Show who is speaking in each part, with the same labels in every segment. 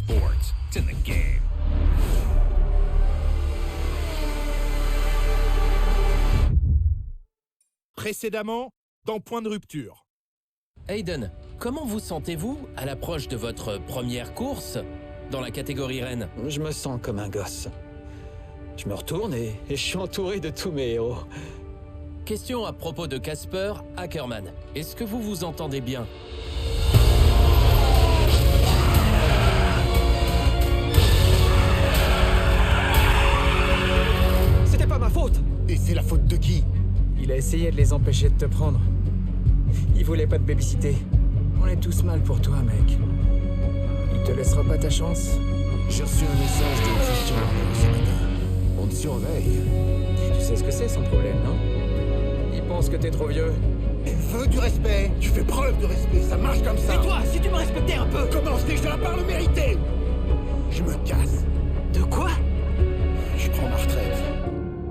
Speaker 1: sports. It's in the game.
Speaker 2: Précédemment, dans Point de rupture.
Speaker 3: Aiden, comment vous sentez-vous à l'approche de votre première course dans la catégorie reine?
Speaker 4: Je me sens comme un gosse. Je me retourne et je suis entouré de tous mes héros.
Speaker 3: Question à propos de Casper Ackerman. Est-ce que vous vous entendez bien?
Speaker 4: C'était pas ma faute!
Speaker 5: Et c'est la faute de qui?
Speaker 6: Il a essayé de les empêcher de te prendre. Il voulait pas te babysitter. On est tous mal pour toi, mec. Il te laissera pas ta chance.
Speaker 5: J'ai reçu un message de Christian ce matin. On te surveille.
Speaker 6: Tu sais ce que c'est son problème, non? Il pense que t'es trop vieux.
Speaker 5: Elle veut du respect. Tu fais preuve de respect, ça marche comme ça.
Speaker 4: Et toi, si tu me respectais un peu!
Speaker 5: Commence déjà par le mériter. Je me casse.
Speaker 4: De quoi?
Speaker 5: Je prends ma retraite.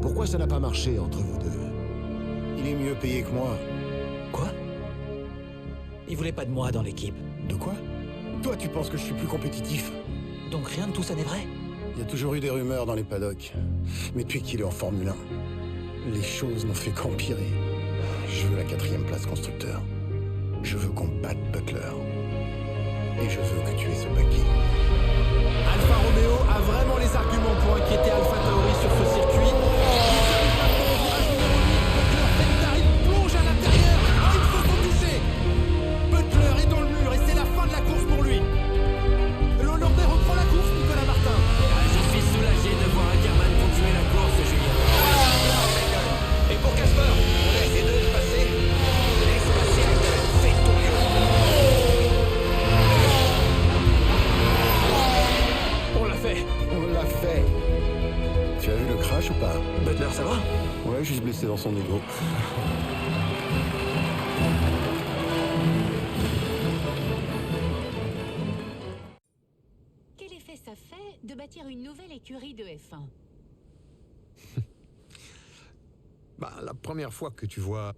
Speaker 5: Pourquoi ça n'a pas marché entre vous deux? Il est mieux payé que moi.
Speaker 4: Quoi? Il voulait pas de moi dans l'équipe.
Speaker 5: De quoi? Toi, tu penses que je suis plus compétitif?
Speaker 4: Donc rien de tout ça n'est vrai?
Speaker 5: Il y a toujours eu des rumeurs dans les paddocks. Mais depuis qu'il est en Formule 1, les choses n'ont fait qu'empirer. Je veux la 4e place constructeur. Je veux qu'on batte Butler. Et je veux que tu aies ce paquet.
Speaker 2: Alfa Romeo a vraiment les arguments pour inquiéter Alpha Tauri sur ce circuit. Plonge à l'intérieur. Oh, ils se sont touchés. Butler est dans le mur et c'est la fin de la course pour lui. L'Hollandais reprend la course, Nicolas Martin.
Speaker 3: Je suis soulagé de voir Ackerman continuer la course, Julien.
Speaker 4: Et pour Casper, on laisse les deux passer. Laisse passer Aiden, fais ton mieux. On l'a fait.
Speaker 5: On l'a fait. Tu as vu le crash ou pas?
Speaker 4: Butler, ça va?
Speaker 5: Ouais, juste blessé dans son ego.
Speaker 7: Quel effet ça fait de bâtir une nouvelle écurie de F1?
Speaker 1: La première fois que tu vois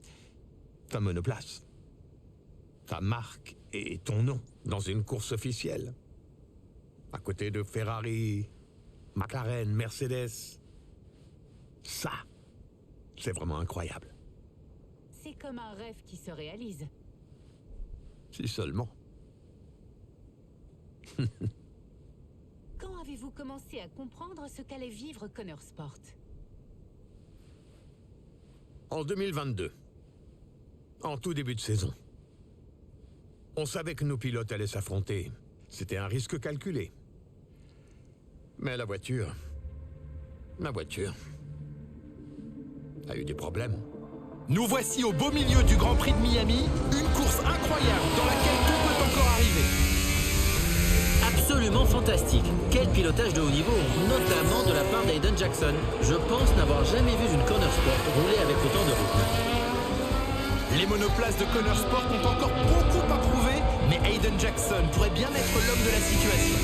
Speaker 1: ta monoplace, ta marque et ton nom dans une course officielle, à côté de Ferrari, McLaren, Mercedes, ça, c'est vraiment incroyable.
Speaker 7: C'est comme un rêve qui se réalise.
Speaker 1: Si seulement.
Speaker 7: Quand avez-vous commencé à comprendre ce qu'allait vivre Connor Sport?
Speaker 1: En 2022, en tout début de saison, on savait que nos pilotes allaient s'affronter. C'était un risque calculé. Mais la voiture a eu des problèmes.
Speaker 2: Nous voici au beau milieu du Grand Prix de Miami, une course incroyable dans laquelle tout peut encore arriver.
Speaker 3: Absolument fantastique. Quel pilotage de haut niveau, notamment de la part d'Aiden Jackson. Je pense n'avoir jamais vu une Connor Sport rouler avec autant de rythme.
Speaker 2: Les monoplaces de Connor Sport ont encore beaucoup à prouver, mais Aiden Jackson pourrait bien être l'homme de la situation.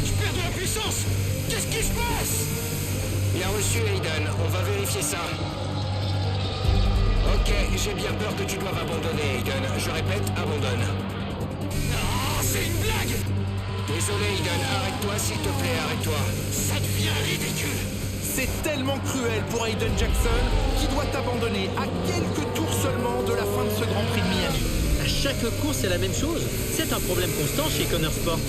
Speaker 4: Je perds de la puissance! Qu'est-ce qui se passe? Bien reçu, Aiden. On va vérifier ça. Ok, j'ai bien peur que tu doives abandonner, Aiden. Je répète, abandonne. Oh, c'est une blague! Désolé, Aiden. Arrête-toi, s'il te plaît, arrête-toi. Ça devient ridicule.
Speaker 2: C'est tellement cruel pour Aiden Jackson qui doit abandonner à quelques tours seulement de la fin de ce Grand Prix de Miami.
Speaker 3: À chaque course, c'est la même chose. C'est un problème constant chez Connor Sport.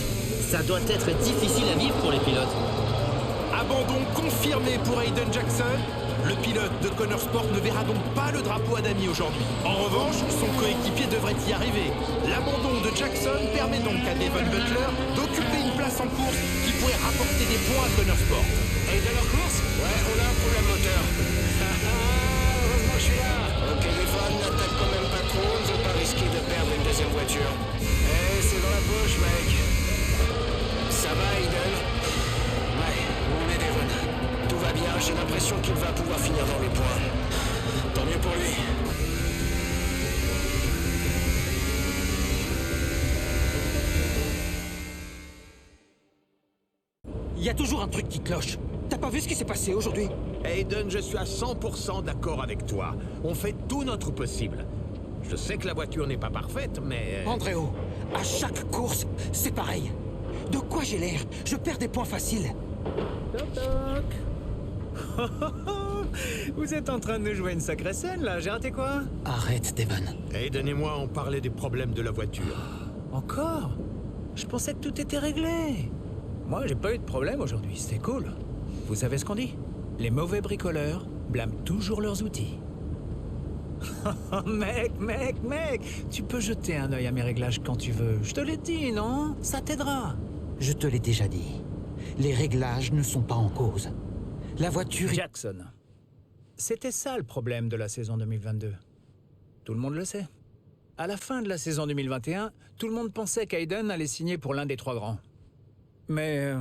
Speaker 3: Ça doit être difficile à vivre pour les pilotes.
Speaker 2: Abandon confirmé pour Aiden Jackson. Le pilote de Connor Sport ne verra donc pas le drapeau à damier aujourd'hui. En revanche, son coéquipier devrait y arriver. L'abandon de Jackson permet donc à Devon Butler d'occuper une place en course qui pourrait rapporter des points à Connor Sport.
Speaker 4: Aiden en course? Ouais, on a un problème moteur. Heureusement que je suis là. Ok, Devon, n'attaque quand même pas trop. On ne veut pas risquer de perdre une deuxième voiture. Eh, c'est dans la poche, mec. Ça va, Aiden? Ouais, on est Devon. Tout va bien, j'ai l'impression qu'il va pouvoir finir dans les points. Tant mieux pour lui.
Speaker 8: Il y a toujours un truc qui cloche. T'as pas vu ce qui s'est passé aujourd'hui?
Speaker 1: Aiden, je suis à 100% d'accord avec toi. On fait tout notre possible. Je sais que la voiture n'est pas parfaite, mais...
Speaker 8: Andréo, à chaque course, c'est pareil. De quoi j'ai l'air? Je perds des points faciles.
Speaker 6: Toc toc. Vous êtes en train de nous jouer une sacrée scène, là. J'ai raté quoi?
Speaker 8: Arrête, Devon.
Speaker 1: Aiden et moi, on parlait des problèmes de la voiture.
Speaker 6: Encore? Je pensais que tout était réglé. Moi, j'ai pas eu de problème aujourd'hui, c'était cool. Vous savez ce qu'on dit? Les mauvais bricoleurs blâment toujours leurs outils. mec, tu peux jeter un œil à mes réglages quand tu veux. Je te l'ai dit, non? Ça t'aidera.
Speaker 8: Je te l'ai déjà dit. Les réglages ne sont pas en cause. La voiture...
Speaker 6: Jackson. C'était ça le problème de la saison 2022. Tout le monde le sait. À la fin de la saison 2021, tout le monde pensait qu'Aiden allait signer pour l'un des trois grands. Mais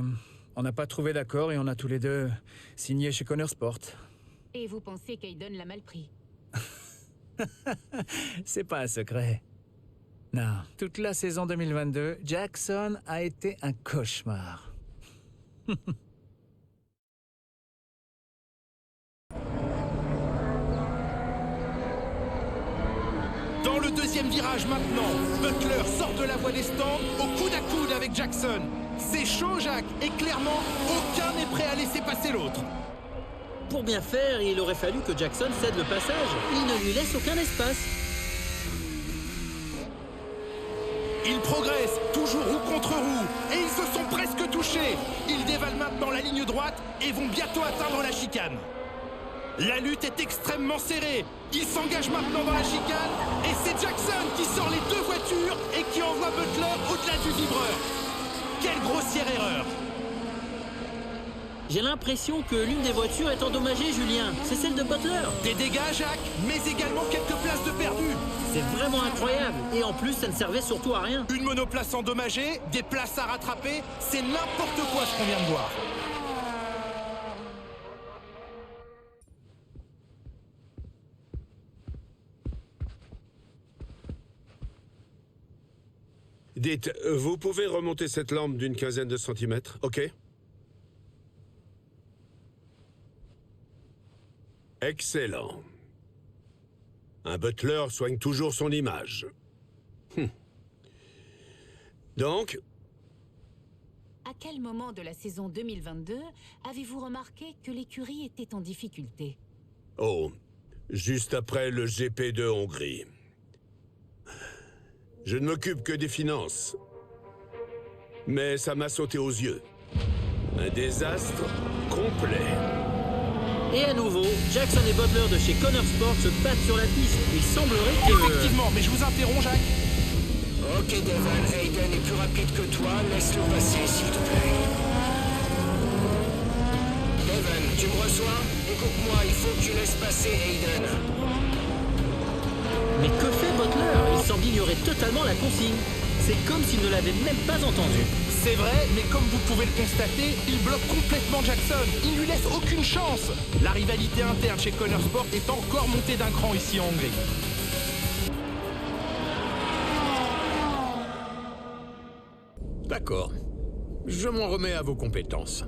Speaker 6: on n'a pas trouvé d'accord et on a tous les deux signé chez Connor Sport.
Speaker 7: Et vous pensez qu'Aiden l'a mal pris?
Speaker 6: C'est pas un secret. Non, toute la saison 2022, Jackson a été un cauchemar.
Speaker 2: Dans le deuxième virage maintenant, Butler sort de la voie des stands au coude à coude avec Jackson. C'est chaud, Jacques, et clairement, aucun n'est prêt à laisser passer l'autre.
Speaker 3: Pour bien faire, il aurait fallu que Jackson cède le passage. Il ne lui laisse aucun espace.
Speaker 2: Ils progressent, toujours roue contre roue, et ils se sont presque touchés. Ils dévalent maintenant la ligne droite et vont bientôt atteindre la chicane. La lutte est extrêmement serrée. Ils s'engagent maintenant dans la chicane, et c'est Jackson qui sort les deux voitures et qui envoie Butler au-delà du vibreur. Quelle grossière erreur!
Speaker 3: J'ai l'impression que l'une des voitures est endommagée, Julien. C'est celle de Butler.
Speaker 2: Des dégâts, Jacques, mais également quelques places de perdu.
Speaker 3: C'est vraiment incroyable. Et en plus, ça ne servait surtout à rien.
Speaker 2: Une monoplace endommagée, des places à rattraper, c'est n'importe quoi ce qu'on vient de voir.
Speaker 9: Dites, vous pouvez remonter cette lampe d'une quinzaine de centimètres, ok? Excellent. Un butler soigne toujours son image. Donc,
Speaker 7: À quel moment de la saison 2022 avez-vous remarqué que l'écurie était en difficulté?
Speaker 9: oh, juste après le GP de Hongrie. Je ne m'occupe que des finances. Mais ça m'a sauté aux yeux. Un désastre complet.
Speaker 3: Et à nouveau, Jackson et Butler de chez Connor Sport se battent sur la piste. Il semblerait que...
Speaker 2: Effectivement, mais je vous interromps, Jacques.
Speaker 4: Ok, Devon, Aiden est plus rapide que toi. Laisse-le passer, s'il te plaît. Devon, tu me reçois? Écoute-moi, il faut que tu laisses passer Aiden.
Speaker 3: Mais que fait Butler? Il semble ignorer totalement la consigne. C'est comme s'il ne l'avait même pas entendu.
Speaker 2: C'est vrai, mais comme vous pouvez le constater, il bloque complètement Jackson. Il lui laisse aucune chance. La rivalité interne chez Connor Sport est encore montée d'un cran ici en Hongrie.
Speaker 1: D'accord. Je m'en remets à vos compétences.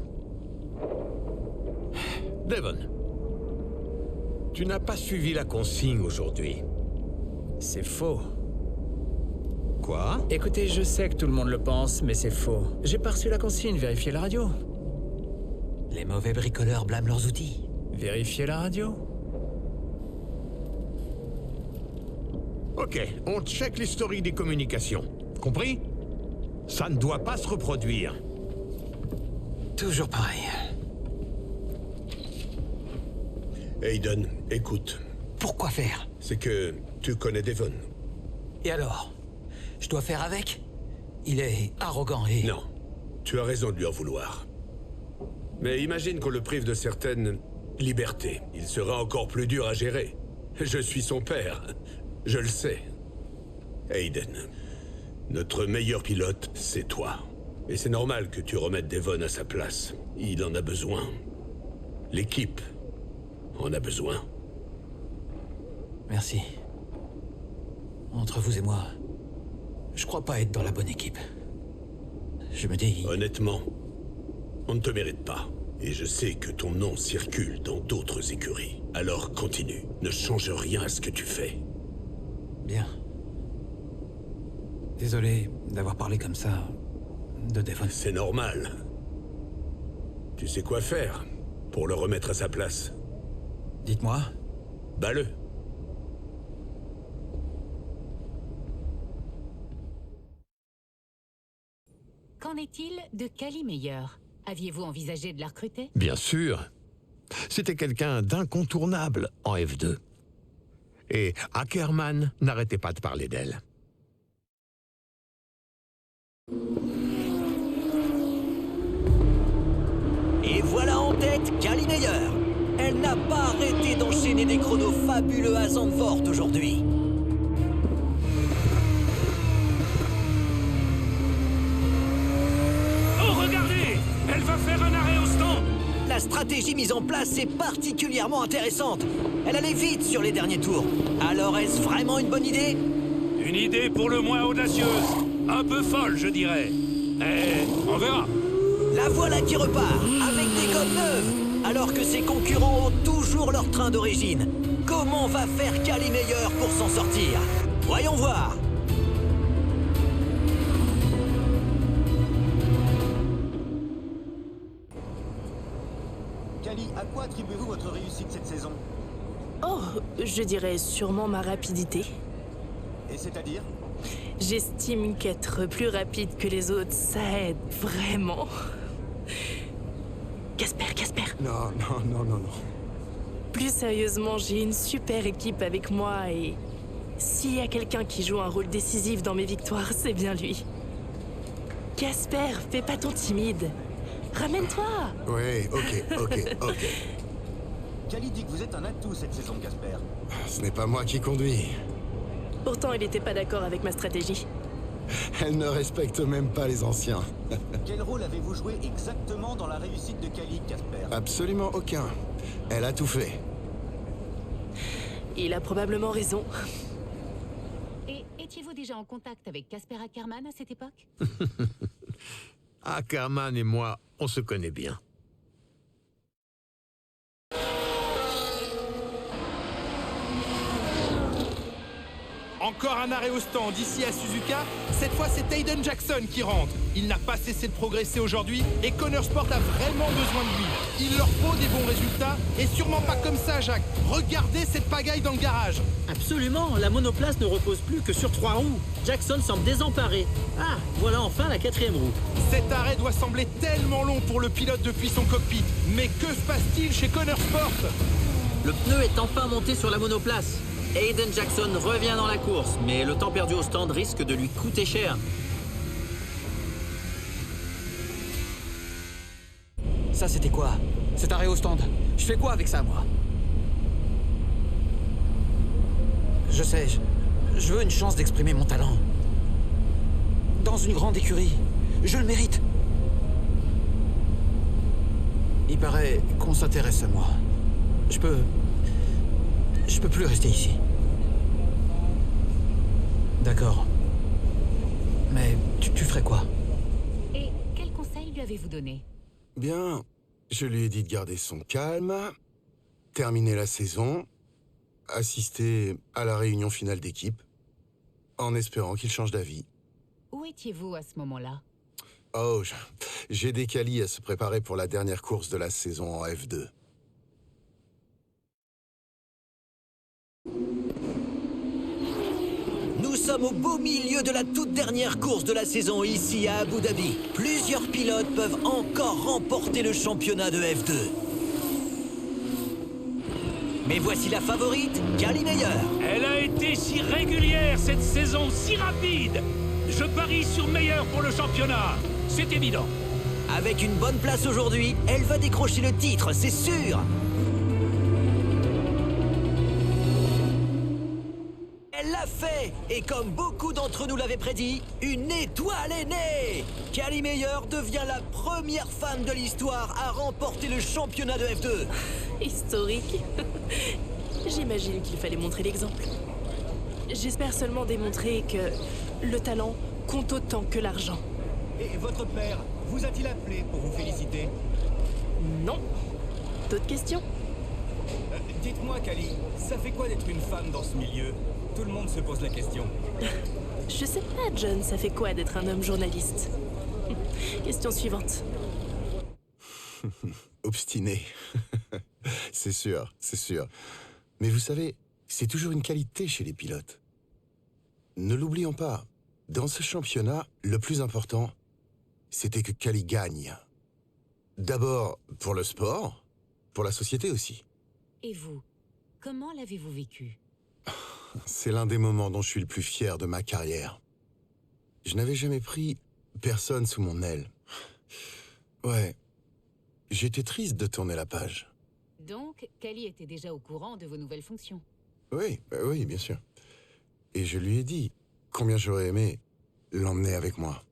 Speaker 1: Devon, tu n'as pas suivi la consigne aujourd'hui.
Speaker 6: C'est faux.
Speaker 1: Quoi?
Speaker 6: Écoutez, je sais que tout le monde le pense, mais c'est faux. J'ai pas reçu la consigne, vérifiez la radio.
Speaker 8: Les mauvais bricoleurs blâment leurs outils.
Speaker 6: Vérifiez la radio.
Speaker 1: Ok, on check l'historique des communications. Compris? Ça ne doit pas se reproduire.
Speaker 8: Toujours pareil.
Speaker 9: Aiden, écoute.
Speaker 8: Pourquoi faire?
Speaker 9: C'est que tu connais Devon.
Speaker 8: Et alors? Je dois faire avec? Il est arrogant et...
Speaker 9: Non, tu as raison de lui en vouloir. Mais imagine qu'on le prive de certaines libertés. Il sera encore plus dur à gérer. Je suis son père. Je le sais. Aiden, notre meilleur pilote, c'est toi. Et c'est normal que tu remettes Devon à sa place. Il en a besoin. L'équipe en a besoin.
Speaker 8: Merci. Entre vous et moi, je crois pas être dans la bonne équipe. Je me dis...
Speaker 9: Honnêtement, on ne te mérite pas. Et je sais que ton nom circule dans d'autres écuries. Alors continue. Ne change rien à ce que tu fais.
Speaker 8: Bien. Désolé d'avoir parlé comme ça de Devon.
Speaker 9: C'est normal. Tu sais quoi faire pour le remettre à sa place?
Speaker 8: Dites-moi.
Speaker 9: Bats-le.
Speaker 7: Qu'en est-il de Cali Meyer? Aviez-vous envisagé de la recruter?
Speaker 1: Bien sûr. C'était quelqu'un d'incontournable en F2. Et Ackerman n'arrêtait pas de parler d'elle.
Speaker 10: Et voilà en tête Cali Meyer. Elle n'a pas arrêté d'enchaîner des chronos fabuleux à Zandvoort aujourd'hui.
Speaker 11: Oh, regardez! Elle va faire un arrêt au stand!
Speaker 10: La stratégie mise en place est particulièrement intéressante. Elle allait vite sur les derniers tours. Alors est-ce vraiment une bonne idée?
Speaker 11: Une idée pour le moins audacieuse. Un peu folle, je dirais. Eh, on verra.
Speaker 10: La voilà qui repart, avec des gommes neuves, alors que ses concurrents ont toujours leur train d'origine. Comment va faire Cali Meyer pour s'en sortir? Voyons voir.
Speaker 12: Cali, à quoi attribuez-vous votre réussite cette saison?
Speaker 13: Oh, je dirais sûrement ma rapidité.
Speaker 12: Et c'est-à-dire?
Speaker 13: J'estime qu'être plus rapide que les autres, ça aide vraiment. Casper.
Speaker 5: Non.
Speaker 13: Plus sérieusement, j'ai une super équipe avec moi et s'il y a quelqu'un qui joue un rôle décisif dans mes victoires, c'est bien lui. Casper, fais pas ton timide. Ramène-toi.
Speaker 5: Oui, ok.
Speaker 12: Cali dit que vous êtes un atout cette saison, Casper.
Speaker 5: Ce n'est pas moi qui conduis.
Speaker 13: Pourtant, il était pas d'accord avec ma stratégie.
Speaker 5: Elle ne respecte même pas les anciens.
Speaker 12: Quel rôle avez-vous joué exactement dans la réussite de Cali, Casper?
Speaker 5: Absolument aucun. Elle a tout fait.
Speaker 13: Il a probablement raison.
Speaker 7: Et étiez-vous déjà en contact avec Casper Ackerman à cette époque?
Speaker 1: Ackerman et moi, on se connaît bien.
Speaker 2: Encore un arrêt au stand ici à Suzuka. Cette fois, c'est Hayden Jackson qui rentre. Il n'a pas cessé de progresser aujourd'hui et Connor Sport a vraiment besoin de lui. Il leur faut des bons résultats et sûrement pas comme ça, Jacques. Regardez cette pagaille dans le garage.
Speaker 3: Absolument, la monoplace ne repose plus que sur 3 roues. Jackson semble désemparé. Ah, voilà enfin la 4e roue.
Speaker 2: Cet arrêt doit sembler tellement long pour le pilote depuis son cockpit. Mais que se passe-t-il chez Connor Sport?
Speaker 3: Le pneu est enfin monté sur la monoplace. Hayden Jackson revient dans la course, mais le temps perdu au stand risque de lui coûter cher.
Speaker 8: Ça, c'était quoi? Cet arrêt au stand. Je fais quoi avec ça, moi? Je sais, je veux une chance d'exprimer mon talent. Dans une grande écurie. Je le mérite. Il paraît qu'on s'intéresse à moi. Je peux plus rester ici. D'accord. Mais tu ferais quoi?
Speaker 7: Et quel conseil lui avez-vous donné?
Speaker 5: Bien, je lui ai dit de garder son calme, terminer la saison, assister à la réunion finale d'équipe, en espérant qu'il change d'avis.
Speaker 7: Où étiez-vous à ce moment-là?
Speaker 5: Oh, j'ai des qualis à se préparer pour la dernière course de la saison en F2.
Speaker 10: Nous sommes au beau milieu de la toute dernière course de la saison ici à Abu Dhabi. Plusieurs pilotes peuvent encore remporter le championnat de F2. Mais voici la favorite, Cali Meyer.
Speaker 11: Elle a été si régulière cette saison, si rapide. Je parie sur Meyer pour le championnat. C'est évident.
Speaker 10: Avec une bonne place aujourd'hui, elle va décrocher le titre, c'est sûr. Elle l'a fait. Et comme beaucoup d'entre nous l'avaient prédit, une étoile est née. Cali Meyer devient la première femme de l'histoire à remporter le championnat de F2.
Speaker 13: Historique. J'imagine qu'il fallait montrer l'exemple. J'espère seulement démontrer que le talent compte autant que l'argent.
Speaker 12: Et votre père vous a-t-il appelé pour vous féliciter?
Speaker 13: Non.
Speaker 2: Non.
Speaker 13: D'autres questions?
Speaker 12: Dites-moi, Kali, ça fait quoi d'être une femme dans ce milieu? Tout le monde se pose la question.
Speaker 13: Je sais pas, John, ça fait quoi d'être un homme journaliste? Question suivante.
Speaker 5: Obstiné. C'est sûr, c'est sûr. Mais vous savez, c'est toujours une qualité chez les pilotes. Ne l'oublions pas, dans ce championnat, le plus important, c'était que Kali gagne. D'abord pour le sport, pour la société aussi.
Speaker 7: Et vous, comment l'avez-vous vécu?
Speaker 5: C'est l'un des moments dont je suis le plus fier de ma carrière. Je n'avais jamais pris personne sous mon aile. Ouais, j'étais triste de tourner la page.
Speaker 7: Donc, Kali était déjà au courant de vos nouvelles fonctions.
Speaker 5: Oui, oui, bien sûr. Et je lui ai dit combien j'aurais aimé l'emmener avec moi.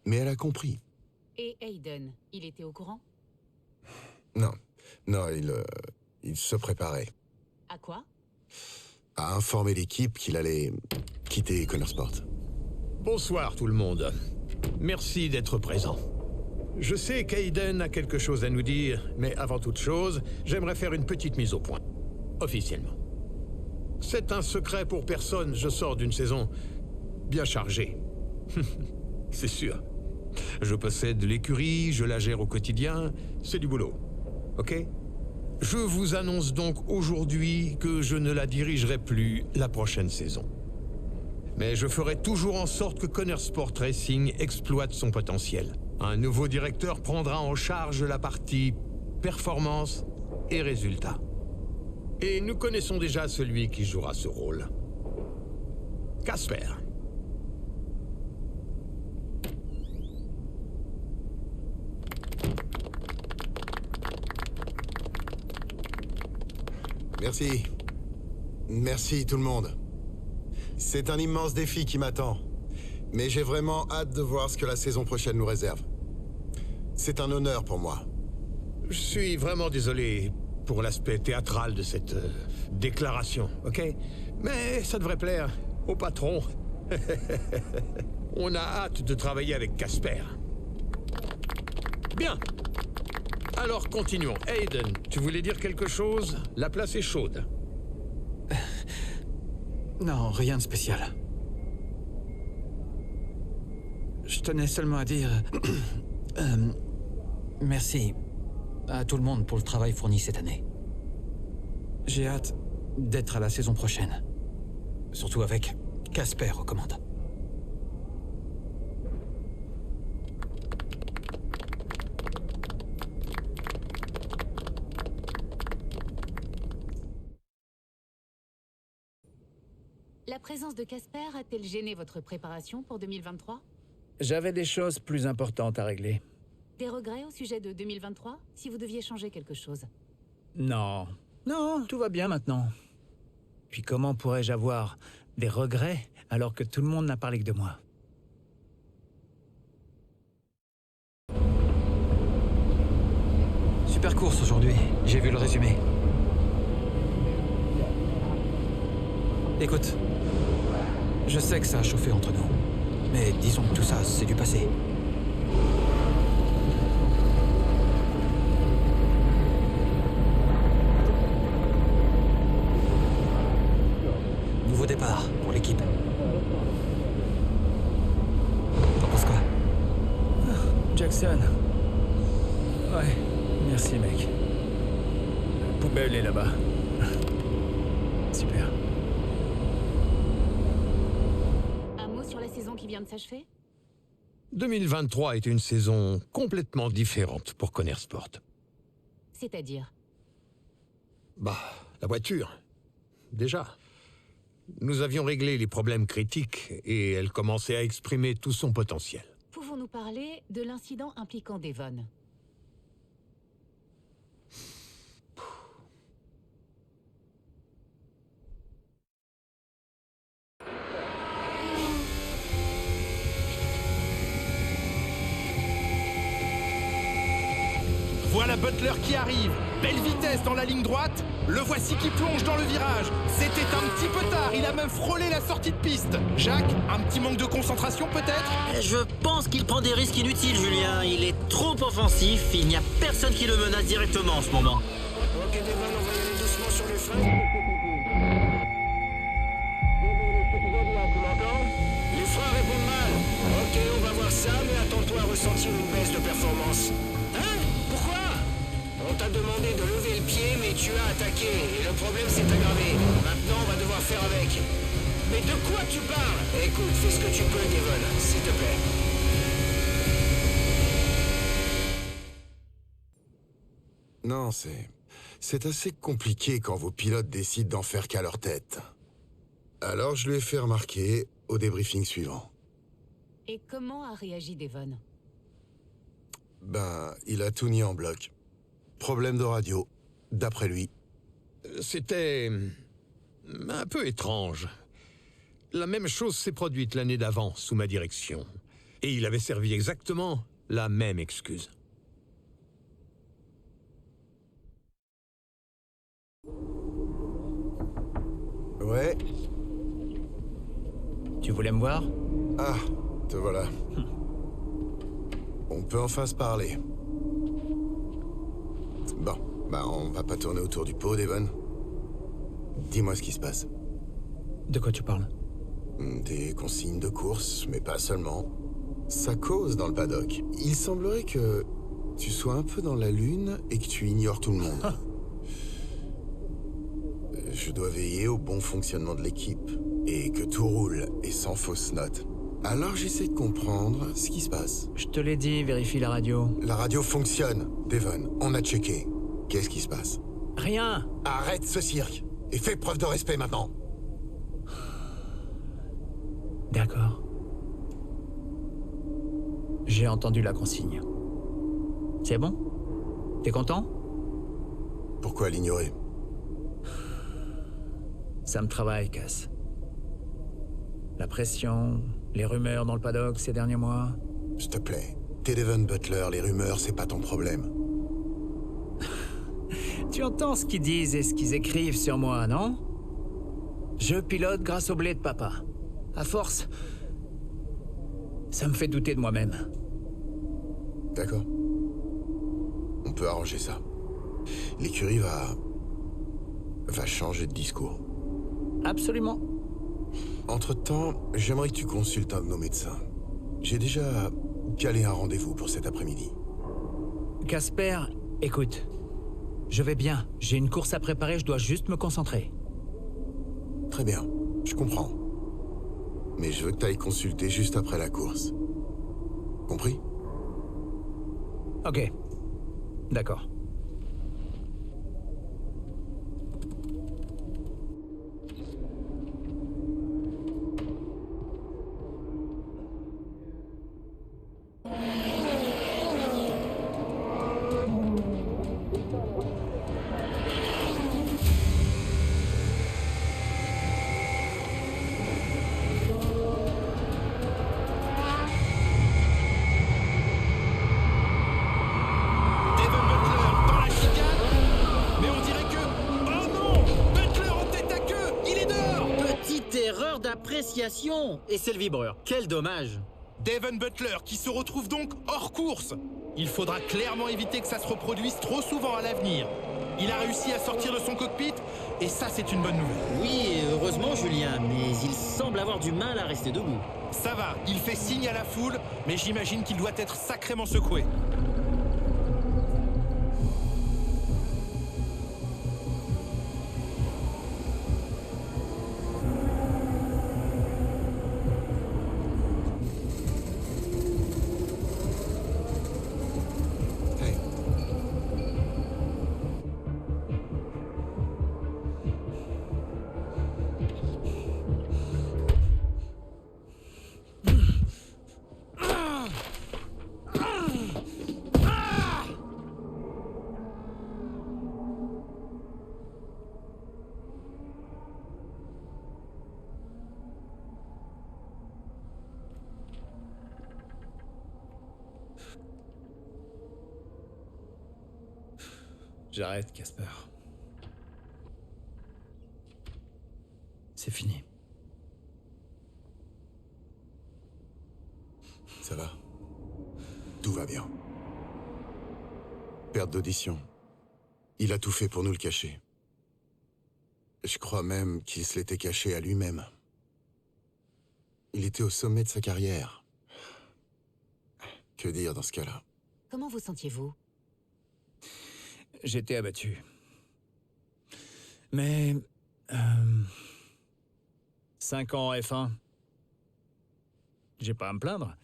Speaker 5: Mais elle a compris.
Speaker 7: Et Hayden, il était au courant?
Speaker 5: Non, il se préparait.
Speaker 7: À quoi?
Speaker 5: À informer l'équipe qu'il allait quitter Connor Sport.
Speaker 1: Bonsoir tout le monde. Merci d'être présent. Je sais qu'Hayden a quelque chose à nous dire, mais avant toute chose, j'aimerais faire une petite mise au point. Officiellement. C'est un secret pour personne, je sors d'une saison bien chargée. C'est sûr. Je possède l'écurie, je la gère au quotidien, c'est du boulot. Ok? Je vous annonce donc aujourd'hui que je ne la dirigerai plus la prochaine saison. Mais je ferai toujours en sorte que Connor Sport Racing exploite son potentiel. Un nouveau directeur prendra en charge la partie performance et résultats. Et nous connaissons déjà celui qui jouera ce rôle. Casper.
Speaker 5: Merci. Merci tout le monde. C'est un immense défi qui m'attend. Mais j'ai vraiment hâte de voir ce que la saison prochaine nous réserve. C'est un honneur pour moi.
Speaker 1: Je suis vraiment désolé pour l'aspect théâtral de cette déclaration, ok? Mais ça devrait plaire au patron. On a hâte de travailler avec Casper. Bien. Alors continuons. Hayden, tu voulais dire quelque chose? La place est chaude.
Speaker 8: Non, rien de spécial. Je tenais seulement à dire... merci à tout le monde pour le travail fourni cette année. J'ai hâte d'être à la saison prochaine. Surtout avec Casper aux commandes.
Speaker 7: La présence de Casper a-t-elle gêné votre préparation pour 2023?
Speaker 6: J'avais des choses plus importantes à régler.
Speaker 7: Des regrets au sujet de 2023, si vous deviez changer quelque chose?
Speaker 6: Non. Non, tout va bien maintenant. Puis comment pourrais-je avoir des regrets alors que tout le monde n'a parlé que de moi?
Speaker 8: Super course aujourd'hui, j'ai vu le résumé. Écoute, je sais que ça a chauffé entre nous, mais disons que tout ça, c'est du passé. Nouveau départ pour l'équipe. T'en penses quoi?
Speaker 6: Jackson. Ouais, merci mec. La poubelle est là-bas. Super.
Speaker 7: Un mot sur la saison qui vient de s'achever?
Speaker 1: 2023 était une saison complètement différente pour Connor Sport.
Speaker 7: C'est-à-dire?
Speaker 1: Bah, la voiture. Déjà. Nous avions réglé les problèmes critiques et elle commençait à exprimer tout son potentiel.
Speaker 7: Pouvons-nous parler de l'incident impliquant Devon?
Speaker 2: Voilà Butler qui arrive. Belle vitesse dans la ligne droite. Le voici qui plonge dans le virage. C'était un petit peu tard, il a même frôlé la sortie de piste. Jacques, un petit manque de concentration peut-être?
Speaker 3: Je pense qu'il prend des risques inutiles, Julien. Il est trop offensif, il n'y a personne qui le menace directement en ce moment.
Speaker 4: Ok, Devon, on va y aller doucement sur les freins. Tu m'entends? Les freins répondent mal. Ok, on va voir ça, mais attends-toi à ressentir une baisse de performance. Hein? Pourquoi? On t'a demandé de lever le pied, mais tu as attaqué. Et le problème s'est aggravé. Maintenant, on va devoir faire avec. Mais de quoi tu parles? Écoute, fais ce que tu peux, Devon, s'il te plaît.
Speaker 5: Non, c'est assez compliqué quand vos pilotes décident d'en faire qu'à leur tête. Alors je lui ai fait remarquer au débriefing suivant.
Speaker 7: Et comment a réagi Devon?
Speaker 5: Ben, il a tout nié en bloc. Problème de radio, d'après lui.
Speaker 1: C'était un peu étrange. La même chose s'est produite l'année d'avant, sous ma direction. Et il avait servi exactement la même excuse.
Speaker 5: Ouais.
Speaker 6: Tu voulais me voir?
Speaker 5: Ah, te voilà. On peut enfin se parler. Bon, bah on va pas tourner autour du pot, Devon. Dis-moi ce qui se passe.
Speaker 6: De quoi tu parles?
Speaker 5: Des consignes de course, mais pas seulement. Ça cause dans le paddock. Il semblerait que tu sois un peu dans la lune et que tu ignores tout le monde. Je dois veiller au bon fonctionnement de l'équipe et que tout roule et sans fausses notes. Alors j'essaie de comprendre ce qui se passe.
Speaker 6: Je te l'ai dit, vérifie la radio.
Speaker 5: La radio fonctionne, Devon. On a checké. Qu'est-ce qui se passe?
Speaker 6: Rien.
Speaker 5: Arrête ce cirque et fais preuve de respect maintenant.
Speaker 6: D'accord. J'ai entendu la consigne. C'est bon? T'es content?
Speaker 5: Pourquoi l'ignorer?
Speaker 6: Ça me travaille, Cass. La pression, les rumeurs dans le paddock ces derniers mois.
Speaker 5: S'il te plaît, t'es Devon Butler, les rumeurs, c'est pas ton problème.
Speaker 6: Tu entends ce qu'ils disent et ce qu'ils écrivent sur moi, non? Je pilote grâce au blé de papa. À force, ça me fait douter de moi-même.
Speaker 5: D'accord. On peut arranger ça. L'écurie va changer de discours.
Speaker 6: Absolument.
Speaker 5: Entre-temps, j'aimerais que tu consultes un de nos médecins. J'ai déjà calé un rendez-vous pour cet après-midi.
Speaker 6: Casper, écoute. Je vais bien. J'ai une course à préparer, je dois juste me concentrer.
Speaker 5: Très bien, je comprends. Mais je veux que tu ailles consulter juste après la course. Compris?
Speaker 6: Ok. D'accord.
Speaker 3: Et c'est le vibreur. Quel dommage.
Speaker 2: Devon Butler qui se retrouve donc hors course. Il faudra clairement éviter que ça se reproduise trop souvent à l'avenir. Il a réussi à sortir de son cockpit et ça c'est une bonne nouvelle.
Speaker 3: Oui, heureusement Julien, mais il semble avoir du mal à rester debout.
Speaker 2: Ça va, il fait signe à la foule, mais j'imagine qu'il doit être sacrément secoué.
Speaker 6: J'arrête, Casper. C'est fini.
Speaker 5: Ça va. Tout va bien. Perte d'audition. Il a tout fait pour nous le cacher. Je crois même qu'il se l'était caché à lui-même. Il était au sommet de sa carrière. Que dire dans ce cas-là?
Speaker 7: Comment vous sentiez-vous?
Speaker 6: J'étais abattu. Mais... 5 ans en F1. J'ai pas à me plaindre.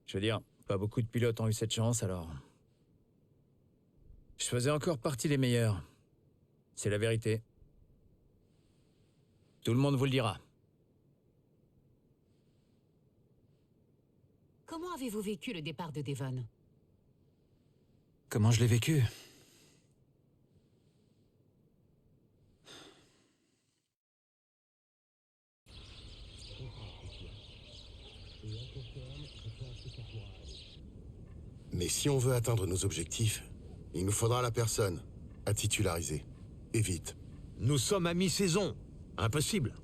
Speaker 6: Je veux dire, pas beaucoup de pilotes ont eu cette chance, alors... Je faisais encore partie des meilleurs. C'est la vérité. Tout le monde vous le dira.
Speaker 7: Comment avez-vous vécu le départ de Devon?
Speaker 8: Comment je l'ai vécu?
Speaker 5: Mais si on veut atteindre nos objectifs, il nous faudra la personne à titulariser. Et vite.
Speaker 1: Nous sommes à mi-saison. Impossible.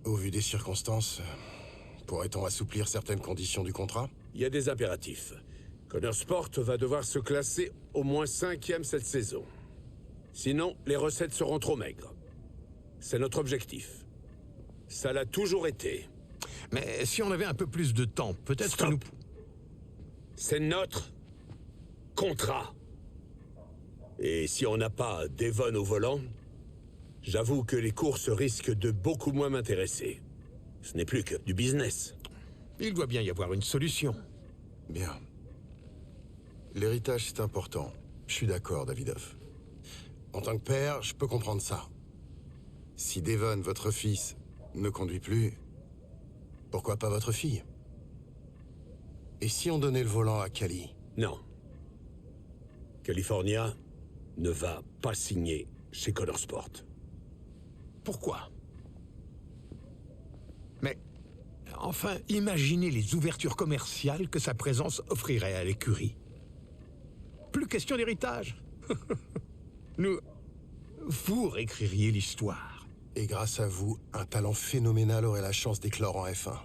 Speaker 5: Au vu des circonstances, pourrait-on assouplir certaines conditions du contrat?
Speaker 9: Il y a des impératifs. Connor Sport va devoir se classer au moins 5e cette saison. Sinon, les recettes seront trop maigres. C'est notre objectif. Ça l'a toujours été.
Speaker 1: Mais si on avait un peu plus de temps, peut-être que nous...
Speaker 9: C'est notre contrat. Et si on n'a pas Devon au volant, j'avoue que les courses risquent de beaucoup moins m'intéresser. Ce n'est plus que du business.
Speaker 1: Il doit bien y avoir une solution.
Speaker 5: Bien. L'héritage, c'est important. Je suis d'accord, Davidoff. En tant que père, je peux comprendre ça. Si Devon, votre fils, ne conduit plus, pourquoi pas votre fille? Et si on donnait le volant à Cali?
Speaker 9: Non. California ne va pas signer chez Connor Sport.
Speaker 1: Pourquoi? Mais, enfin, imaginez les ouvertures commerciales que sa présence offrirait à l'écurie. Plus question d'héritage. Vous réécririez l'histoire.
Speaker 5: Et grâce à vous, un talent phénoménal aurait la chance d'éclore en F1.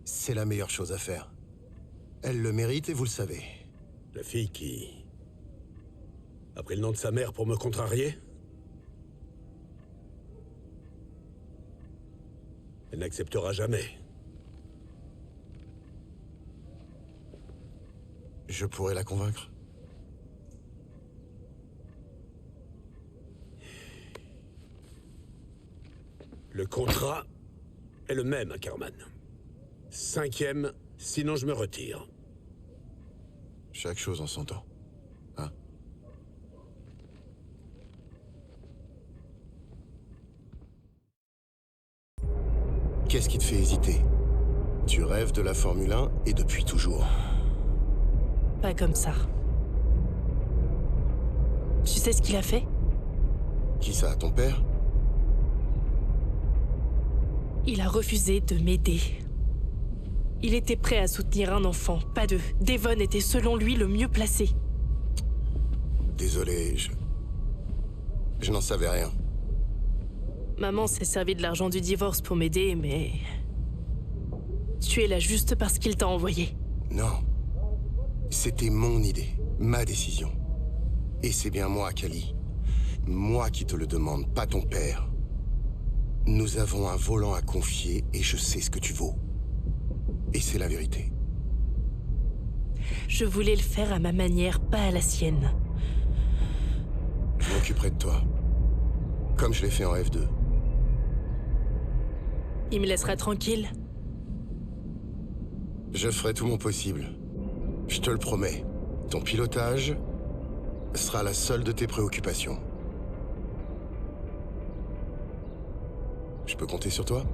Speaker 5: C'est la meilleure chose à faire. Elle le mérite et vous le savez.
Speaker 9: La fille qui a pris le nom de sa mère pour me contrarier? Elle n'acceptera jamais.
Speaker 5: Je pourrais la convaincre.
Speaker 9: Le contrat est le même, Ackerman. 5e, sinon je me retire.
Speaker 5: Chaque chose en son temps. Hein? Qu'est-ce qui te fait hésiter? Tu rêves de la Formule 1 et depuis toujours.
Speaker 13: Pas comme ça. Tu sais ce qu'il a fait?
Speaker 5: Qui ça, ton père?
Speaker 13: Il a refusé de m'aider. Il était prêt à soutenir un enfant, pas deux. Devon était selon lui le mieux placé.
Speaker 5: Désolé, je n'en savais rien.
Speaker 13: Maman s'est servi de l'argent du divorce pour m'aider, mais... Tu es là juste parce qu'il t'a envoyé.
Speaker 5: Non. C'était mon idée, ma décision. Et c'est bien moi, Cali. Moi qui te le demande, pas ton père. Nous avons un volant à confier et je sais ce que tu vaux. Et c'est la vérité.
Speaker 13: Je voulais le faire à ma manière, pas à la sienne.
Speaker 5: Je m'occuperai de toi. Comme je l'ai fait en F2.
Speaker 13: Il me laissera tranquille.
Speaker 5: Je ferai tout mon possible. Je te le promets. Ton pilotage sera la seule de tes préoccupations. Je peux compter sur toi?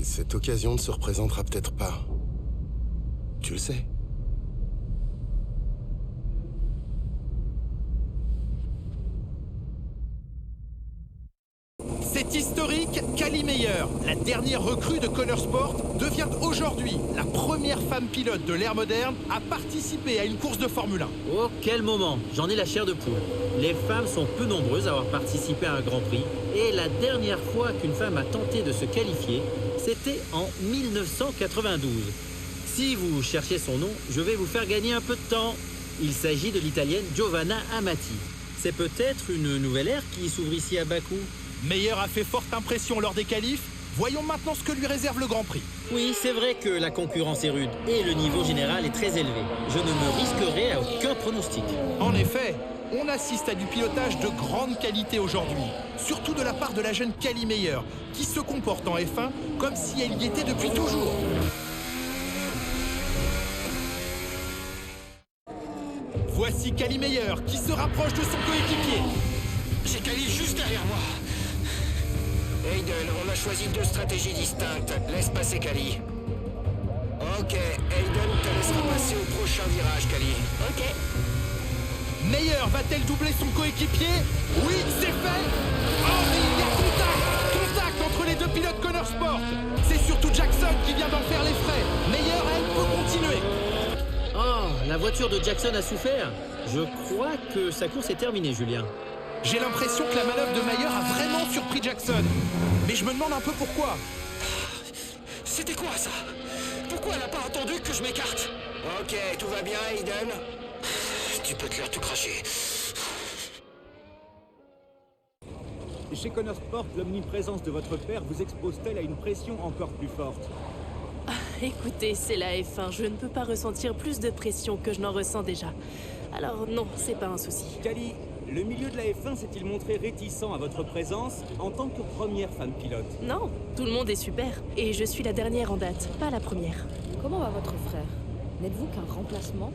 Speaker 5: Cette occasion ne se représentera peut-être pas. Tu le sais.
Speaker 2: C'est historique, Cali Meyer Meyer, la dernière recrue de Connor Sport, devient aujourd'hui la première femme pilote de l'ère moderne à participer à une course de Formule 1.
Speaker 3: Oh, quel moment! J'en ai la chair de poule. Les femmes sont peu nombreuses à avoir participé à un Grand Prix. Et la dernière fois qu'une femme a tenté de se qualifier, c'était en 1992. Si vous cherchez son nom, je vais vous faire gagner un peu de temps. Il s'agit de l'italienne Giovanna Amati. C'est peut-être une nouvelle ère qui s'ouvre ici à Bakou.
Speaker 2: Meyer a fait forte impression lors des qualifs. Voyons maintenant ce que lui réserve le Grand Prix.
Speaker 3: Oui, c'est vrai que la concurrence est rude et le niveau général est très élevé. Je ne me risquerai à aucun pronostic.
Speaker 2: En effet, on assiste à du pilotage de grande qualité aujourd'hui. Surtout de la part de la jeune Cali Meyer, qui se comporte en F1 comme si elle y était depuis toujours. Voici Cali Meyer qui se rapproche de son coéquipier.
Speaker 4: J'ai Cali juste derrière moi. Hayden, on a choisi 2 stratégies distinctes. Laisse passer Cali. Ok, Hayden te laissera passer au prochain virage, Cali. Ok.
Speaker 2: Meyer va-t-elle doubler son coéquipier? Oui, c'est fait. Oh, mais il y a contact entre les 2 pilotes Connor Sport. C'est surtout Jackson qui vient d'en faire les frais. Meyer, elle, peut continuer.
Speaker 3: Oh, la voiture de Jackson a souffert. Je crois que sa course est terminée, Julien.
Speaker 2: J'ai l'impression que la manœuvre de Meyer a vraiment surpris Jackson. Mais je me demande un peu pourquoi.
Speaker 4: C'était quoi ça? Pourquoi elle a pas attendu que je m'écarte? Ok, tout va bien, Hayden. Tu peux te l'air tout cracher.
Speaker 12: Chez Connor Sport, l'omniprésence de votre père vous expose-t-elle à une pression encore plus forte?
Speaker 13: Écoutez, c'est la F1, je ne peux pas ressentir plus de pression que je n'en ressens déjà. Alors non, c'est pas un souci.
Speaker 12: Cali, le milieu de la F1 s'est-il montré réticent à votre présence en tant que première femme pilote?
Speaker 13: Non, tout le monde est super. Et je suis la dernière en date, pas la première.
Speaker 14: Comment va votre frère? N'êtes-vous qu'un remplacement?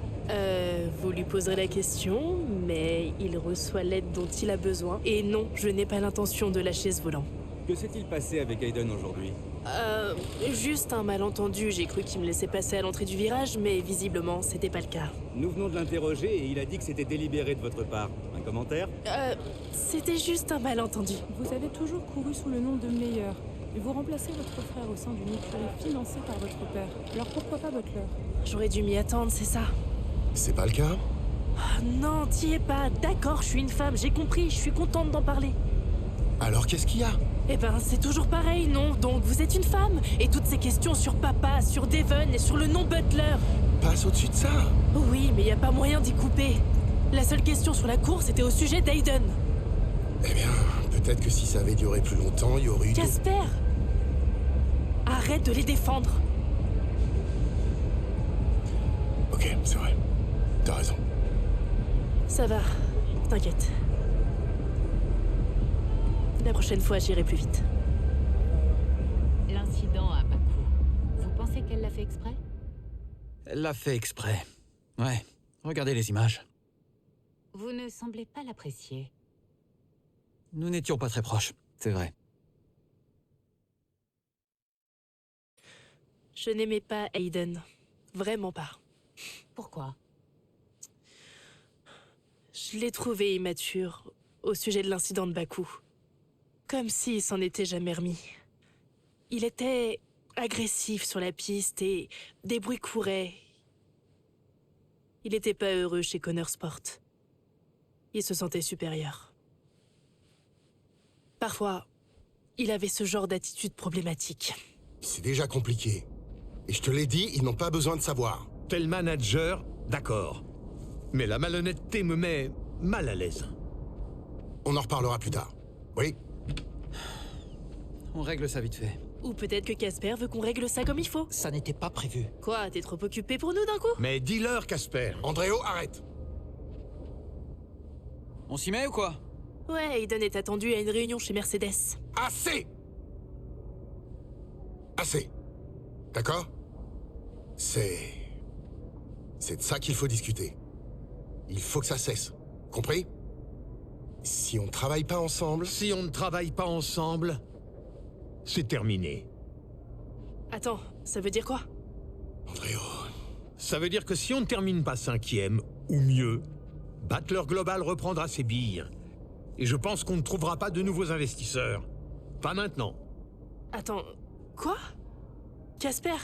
Speaker 13: Vous lui poserez la question, mais il reçoit l'aide dont il a besoin. Et non, je n'ai pas l'intention de lâcher ce volant.
Speaker 12: Que s'est-il passé avec Hayden aujourd'hui?
Speaker 13: Juste un malentendu. J'ai cru qu'il me laissait passer à l'entrée du virage, mais visiblement, c'était pas le cas.
Speaker 12: Nous venons de l'interroger et il a dit que c'était délibéré de votre part. Un commentaire?
Speaker 13: C'était juste un malentendu.
Speaker 14: Vous avez toujours couru sous le nom de Meyer. Et vous remplacez votre frère au sein d'une écurie financée par votre père. Alors pourquoi pas Butler?
Speaker 13: J'aurais dû m'y attendre, c'est ça.
Speaker 5: C'est pas le cas?
Speaker 13: Non, t'y es pas. D'accord, je suis une femme, j'ai compris. Je suis contente d'en parler.
Speaker 5: Alors qu'est-ce qu'il y a?
Speaker 13: Eh ben, c'est toujours pareil, non? Donc, vous êtes une femme. Et toutes ces questions sur papa, sur Devon et sur le nom Butler.
Speaker 5: Passe au-dessus de ça.
Speaker 13: Oui, mais y a pas moyen d'y couper. La seule question sur la course était au sujet d'Hayden.
Speaker 5: Eh bien, peut-être que si ça avait duré plus longtemps, il y aurait eu...
Speaker 13: Casper! Arrête de les défendre.
Speaker 5: Ok, c'est vrai. T'as raison.
Speaker 13: Ça va, t'inquiète. La prochaine fois, j'irai plus vite.
Speaker 7: L'incident à Bakou, vous pensez qu'elle l'a fait exprès?
Speaker 8: Elle l'a fait exprès. Ouais, regardez les images.
Speaker 7: Vous ne semblez pas l'apprécier.
Speaker 8: Nous n'étions pas très proches, c'est vrai.
Speaker 13: Je n'aimais pas Hayden. Vraiment pas.
Speaker 7: Pourquoi?
Speaker 13: Je l'ai trouvé immature au sujet de l'incident de Bakou. Comme s'il s'en était jamais remis. Il était agressif sur la piste et des bruits couraient. Il n'était pas heureux chez Connor Sport. Il se sentait supérieur. Parfois, il avait ce genre d'attitude problématique.
Speaker 5: C'est déjà compliqué. Et je te l'ai dit, ils n'ont pas besoin de savoir.
Speaker 1: Tel manager, d'accord. Mais la malhonnêteté me met mal à l'aise.
Speaker 5: On en reparlera plus tard. Oui?
Speaker 8: On règle ça vite fait.
Speaker 13: Ou peut-être que Casper veut qu'on règle ça comme il faut.
Speaker 10: Ça n'était pas prévu.
Speaker 13: Quoi, t'es trop occupé pour nous d'un coup?
Speaker 1: Mais dis-leur, Casper.
Speaker 5: Andréo, arrête!
Speaker 8: On s'y met ou quoi?
Speaker 13: Ouais, Hayden est attendu à une réunion chez Mercedes.
Speaker 5: Assez! Assez. D'accord? C'est de ça qu'il faut discuter. Il faut que ça cesse. Compris? Si on ne travaille pas ensemble...
Speaker 1: Si on ne travaille pas ensemble, c'est terminé.
Speaker 13: Attends, ça veut dire quoi?
Speaker 5: Andréo...
Speaker 1: Ça veut dire que si on ne termine pas 5e, ou mieux, Battler Global reprendra ses billes. Et je pense qu'on ne trouvera pas de nouveaux investisseurs. Pas maintenant.
Speaker 13: Attends, quoi? Casper?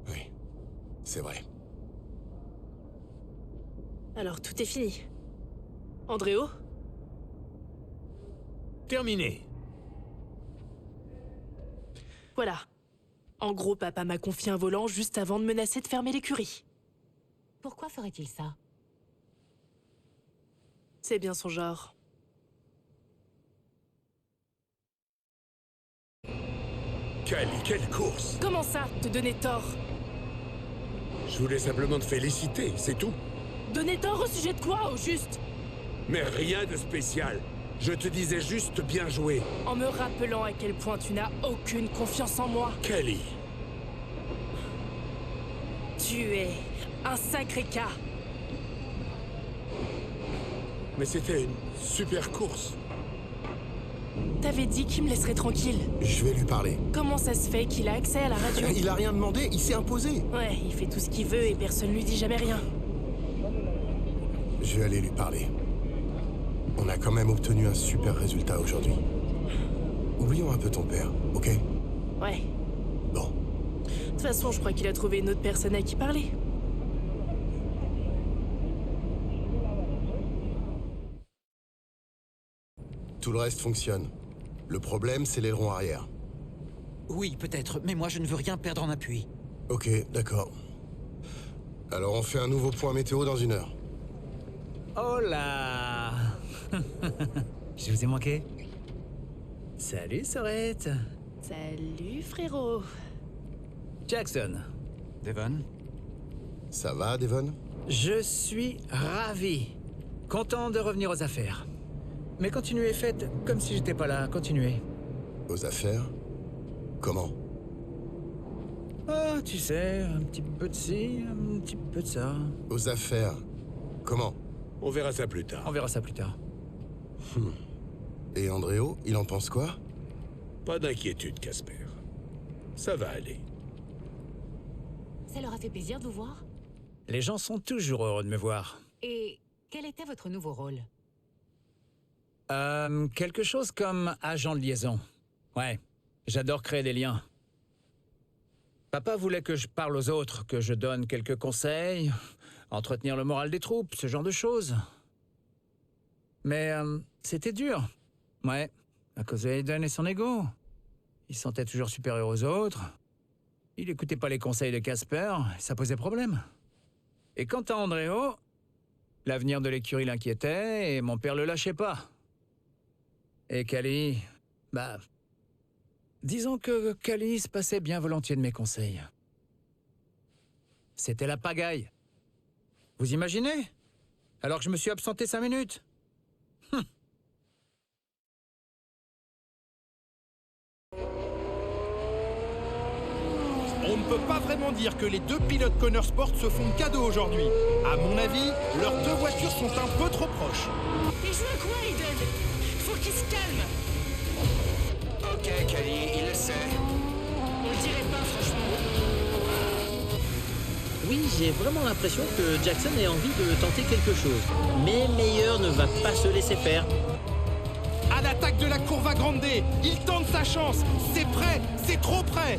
Speaker 5: Oui, c'est vrai.
Speaker 13: Alors tout est fini. Andréo?
Speaker 1: Terminé.
Speaker 13: Voilà. En gros, papa m'a confié un volant juste avant de menacer de fermer l'écurie.
Speaker 7: Pourquoi ferait-il ça?
Speaker 13: C'est bien son genre.
Speaker 9: Quelle course!
Speaker 13: Comment ça, te donner tort?
Speaker 9: Je voulais simplement te féliciter, c'est tout.
Speaker 13: Donner tort au sujet de quoi, au juste?
Speaker 9: Mais rien de spécial. Je te disais juste bien joué.
Speaker 13: En me rappelant à quel point tu n'as aucune confiance en moi.
Speaker 9: Kelly.
Speaker 13: Tu es un sacré cas.
Speaker 9: Mais c'était une super course.
Speaker 13: T'avais dit qu'il me laisserait tranquille.
Speaker 5: Je vais lui parler.
Speaker 13: Comment ça se fait qu'il a accès à la radio?
Speaker 5: Il a rien demandé, il s'est imposé.
Speaker 13: Ouais, il fait tout ce qu'il veut et personne lui dit jamais rien.
Speaker 5: Je vais aller lui parler. On a quand même obtenu un super résultat aujourd'hui. Oublions un peu ton père, ok?
Speaker 13: Ouais.
Speaker 5: Bon.
Speaker 13: De toute façon, je crois qu'il a trouvé une autre personne à qui parler.
Speaker 5: Tout le reste fonctionne. Le problème, c'est l'aileron arrière.
Speaker 8: Oui, peut-être, mais moi je ne veux rien perdre en appui.
Speaker 5: Ok, d'accord. Alors on fait un nouveau point météo dans 1 heure.
Speaker 6: Oh là! Je vous ai manqué? Salut, Sorette!
Speaker 13: Salut, frérot!
Speaker 6: Jackson.
Speaker 8: Devon?
Speaker 5: Ça va, Devon?
Speaker 6: Je suis ravi. Content de revenir aux affaires. Mais continuez, faites comme si j'étais pas là, continuez.
Speaker 5: Aux affaires? Comment?
Speaker 6: Ah, tu sais, un petit peu de ci, un petit peu de ça.
Speaker 5: Aux affaires? Comment?
Speaker 9: On verra ça plus tard.
Speaker 6: On verra ça plus tard.
Speaker 5: Et Andréo, il en pense quoi?
Speaker 9: Pas d'inquiétude, Casper. Ça va aller.
Speaker 7: Ça leur a fait plaisir de vous voir?
Speaker 6: Les gens sont toujours heureux de me voir.
Speaker 7: Et quel était votre nouveau rôle?
Speaker 6: Quelque chose comme agent de liaison. Ouais, j'adore créer des liens. Papa voulait que je parle aux autres, que je donne quelques conseils, entretenir le moral des troupes, ce genre de choses. Mais c'était dur. Ouais, à cause de Aiden et son ego. Il se sentait toujours supérieur aux autres. Il écoutait pas les conseils de Casper, et ça posait problème. Et quant à Andréo, l'avenir de l'écurie l'inquiétait et mon père le lâchait pas. Et Callie, bah... disons que Callie se passait bien volontiers de mes conseils. C'était la pagaille. Vous imaginez? Alors que je me suis absenté 5 minutes.
Speaker 2: On ne peut pas vraiment dire que les deux pilotes Connor Sport se font cadeau aujourd'hui. À mon avis, leurs deux voitures sont un peu trop proches.
Speaker 13: Il joue à quoi, Aiden? Faut qu'il se calme.
Speaker 4: Ok, Callie, il le sait.
Speaker 13: On le dirait pas, franchement.
Speaker 3: Oui, j'ai vraiment l'impression que Jackson ait envie de tenter quelque chose. Mais Meyer ne va pas se laisser faire.
Speaker 2: À l'attaque de la Curva Grande, il tente sa chance. C'est prêt, c'est trop près.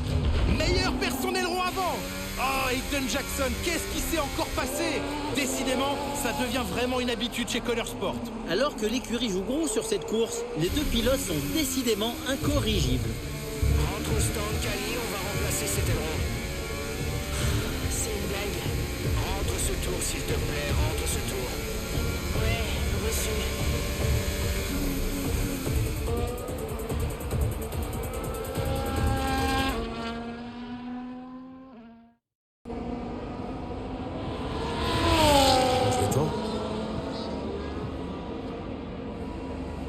Speaker 2: Meilleur perd son aileron avant. Oh, Aiden Jackson, qu'est-ce qui s'est encore passé? Décidément, ça devient vraiment une habitude chez Connor Sport.
Speaker 3: Alors que l'écurie joue gros sur cette course, les deux pilotes sont décidément incorrigibles.
Speaker 4: Rentre au stand, Callie, on va remplacer cet aileron.
Speaker 13: C'est une blague.
Speaker 4: Rentre ce tour, s'il te plaît, rentre ce tour.
Speaker 13: Ouais, reçu.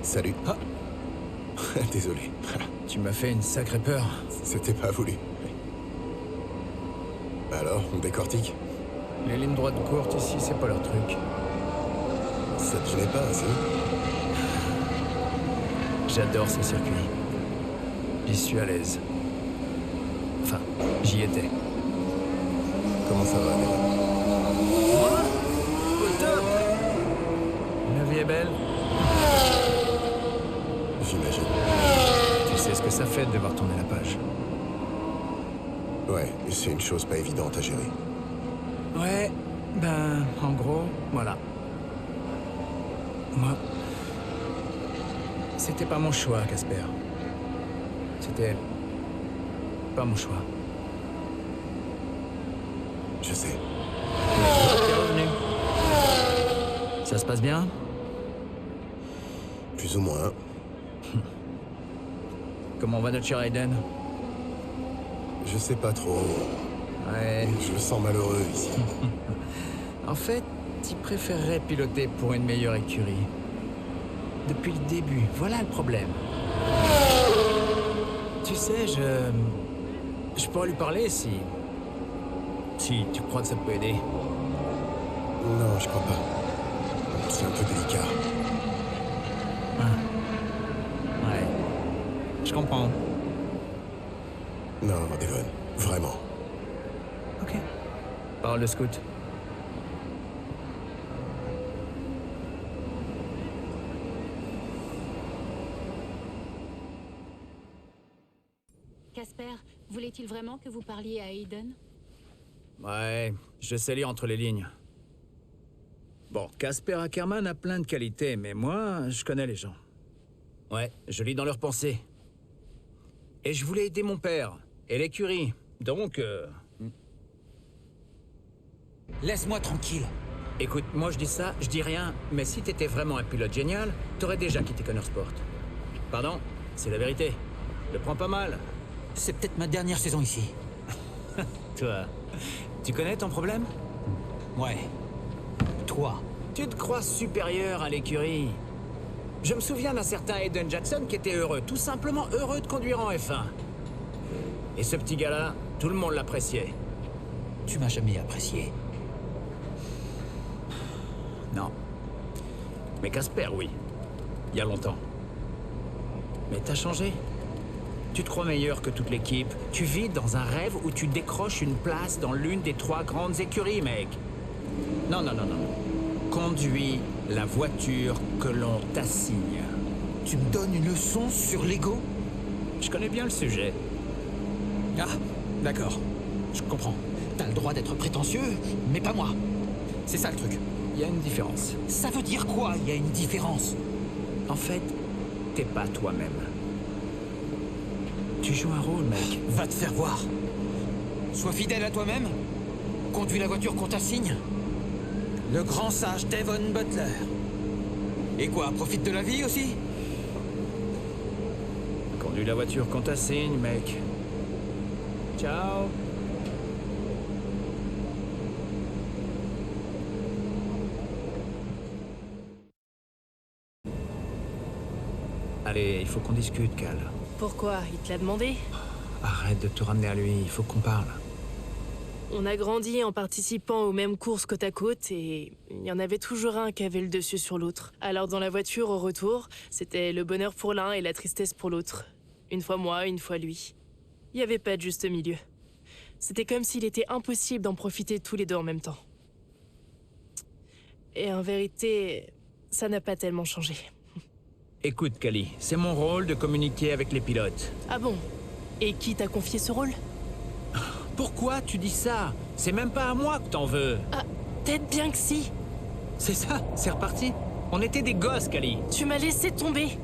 Speaker 5: Salut.
Speaker 6: Ah.
Speaker 5: Désolé.
Speaker 6: Tu m'as fait une sacrée peur.
Speaker 5: C'était pas voulu. Alors, on décortique?
Speaker 6: Les lignes droites courtes ici, c'est pas leur truc.
Speaker 5: Ça te gênait pas, si?
Speaker 6: J'adore ce circuit. J'y suis à l'aise. Enfin, j'y étais.
Speaker 5: Comment ça va, Devon?
Speaker 6: Moi? Au top! La vie est belle.
Speaker 5: J'imagine.
Speaker 6: Tu sais ce que sa fête de devoir tourner la page.
Speaker 5: Ouais, et c'est une chose pas évidente à gérer.
Speaker 6: Ouais, ben, en gros, voilà. Moi, c'était pas mon choix, Casper. C'était pas mon choix.
Speaker 5: Je sais.
Speaker 6: T'es revenu. Ça se passe bien?
Speaker 5: Plus ou moins.
Speaker 6: Comment va notre cher Aiden?
Speaker 5: Je sais pas trop.
Speaker 6: Ouais.
Speaker 5: Je me sens malheureux ici.
Speaker 6: En fait, tu préférerais piloter pour une meilleure écurie. Depuis le début, voilà le problème. Tu sais, je pourrais lui parler si tu crois que ça peut aider.
Speaker 5: Non, je crois pas. C'est un peu délicat.
Speaker 6: Ouais. Je comprends.
Speaker 5: Non, Devon. Vraiment.
Speaker 6: Ok. Parle de scout.
Speaker 7: Casper, voulait-il vraiment que vous parliez à Aiden?
Speaker 6: Ouais, je sais lire entre les lignes. Bon, Casper Ackerman a plein de qualités, mais moi, je connais les gens. Ouais, je lis dans leurs pensées. Et je voulais aider mon père, et l'écurie, donc...
Speaker 8: Laisse-moi tranquille.
Speaker 6: Écoute, moi je dis ça, je dis rien, mais si t'étais vraiment un pilote génial, t'aurais déjà quitté Connor Sport. Pardon, c'est la vérité. Le prends pas mal.
Speaker 8: C'est peut-être ma dernière saison ici.
Speaker 6: Toi, tu connais ton problème?
Speaker 8: Ouais. Toi.
Speaker 6: Tu te crois supérieur à l'écurie. Je me souviens d'un certain Aiden Jackson qui était heureux, tout simplement heureux de conduire en F1. Et ce petit gars-là, tout le monde l'appréciait.
Speaker 8: Tu m'as jamais apprécié.
Speaker 6: Non. Mais Casper, oui. Il y a longtemps. Mais t'as changé. Tu te crois meilleur que toute l'équipe. Tu vis dans un rêve où tu décroches une place dans l'une des 3 grandes écuries, mec. Non, non, non, non. Conduis la voiture que l'on t'assigne.
Speaker 8: Tu me donnes une leçon sur l'ego?
Speaker 6: Je connais bien le sujet.
Speaker 8: Ah, d'accord. Je comprends. T'as le droit d'être prétentieux, mais pas moi. C'est ça le truc.
Speaker 6: Il y a une différence.
Speaker 8: Ça veut dire quoi, il y a une différence?
Speaker 6: En fait, t'es pas toi-même. Tu joues un rôle, mec.
Speaker 8: Va te faire voir. Sois fidèle à toi-même. Conduis la voiture qu'on t'assigne. Le grand sage Devon Butler. Et quoi, profite de la vie aussi?
Speaker 6: Conduis la voiture qu'on t'assigne, mec. Ciao. Allez, il faut qu'on discute, Cal.
Speaker 13: Pourquoi? Il te l'a demandé?
Speaker 6: Arrête de te ramener à lui, il faut qu'on parle.
Speaker 13: On a grandi en participant aux mêmes courses côte à côte et il y en avait toujours un qui avait le dessus sur l'autre. Alors dans la voiture au retour, c'était le bonheur pour l'un et la tristesse pour l'autre. Une fois moi, une fois lui. Il n'y avait pas de juste milieu. C'était comme s'il était impossible d'en profiter tous les deux en même temps. Et en vérité, ça n'a pas tellement changé.
Speaker 6: Écoute, Cali, c'est mon rôle de communiquer avec les pilotes.
Speaker 13: Ah bon? Et qui t'a confié ce rôle?
Speaker 6: Pourquoi tu dis ça? C'est même pas à moi que t'en veux.
Speaker 13: Ah, peut-être bien que si.
Speaker 6: C'est ça, c'est reparti. On était des gosses, Cali.
Speaker 13: Tu m'as laissé tomber.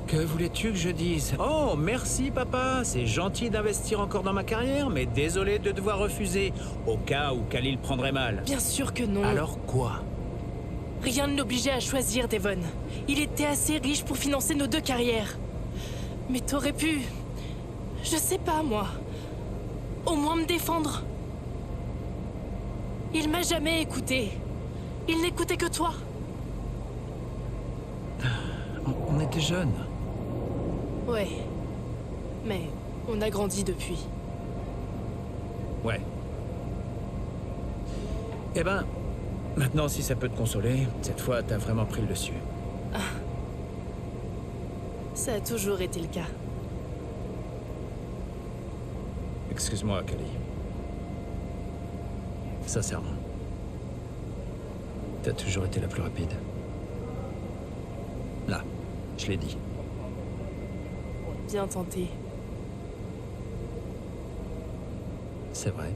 Speaker 6: Que voulais-tu que je dise? Oh, merci, papa. C'est gentil d'investir encore dans ma carrière, mais désolé de devoir refuser, au cas où Cali le prendrait mal.
Speaker 13: Bien sûr que non.
Speaker 6: Alors quoi?
Speaker 13: Rien ne l'obligeait à choisir, Devon. Il était assez riche pour financer nos 2 carrières. Mais t'aurais pu... Je sais pas, moi. Au moins me défendre. Il m'a jamais écouté. Il n'écoutait que toi.
Speaker 6: On était jeunes.
Speaker 13: Ouais. Mais on a grandi depuis.
Speaker 6: Ouais. Eh ben, maintenant, si ça peut te consoler, cette fois, t'as vraiment pris le dessus.
Speaker 13: Ah. Ça a toujours été le cas.
Speaker 6: Excuse-moi, Cali. Sincèrement. T'as toujours été la plus rapide. Là, je l'ai dit.
Speaker 13: bien tenté.
Speaker 6: C'est vrai.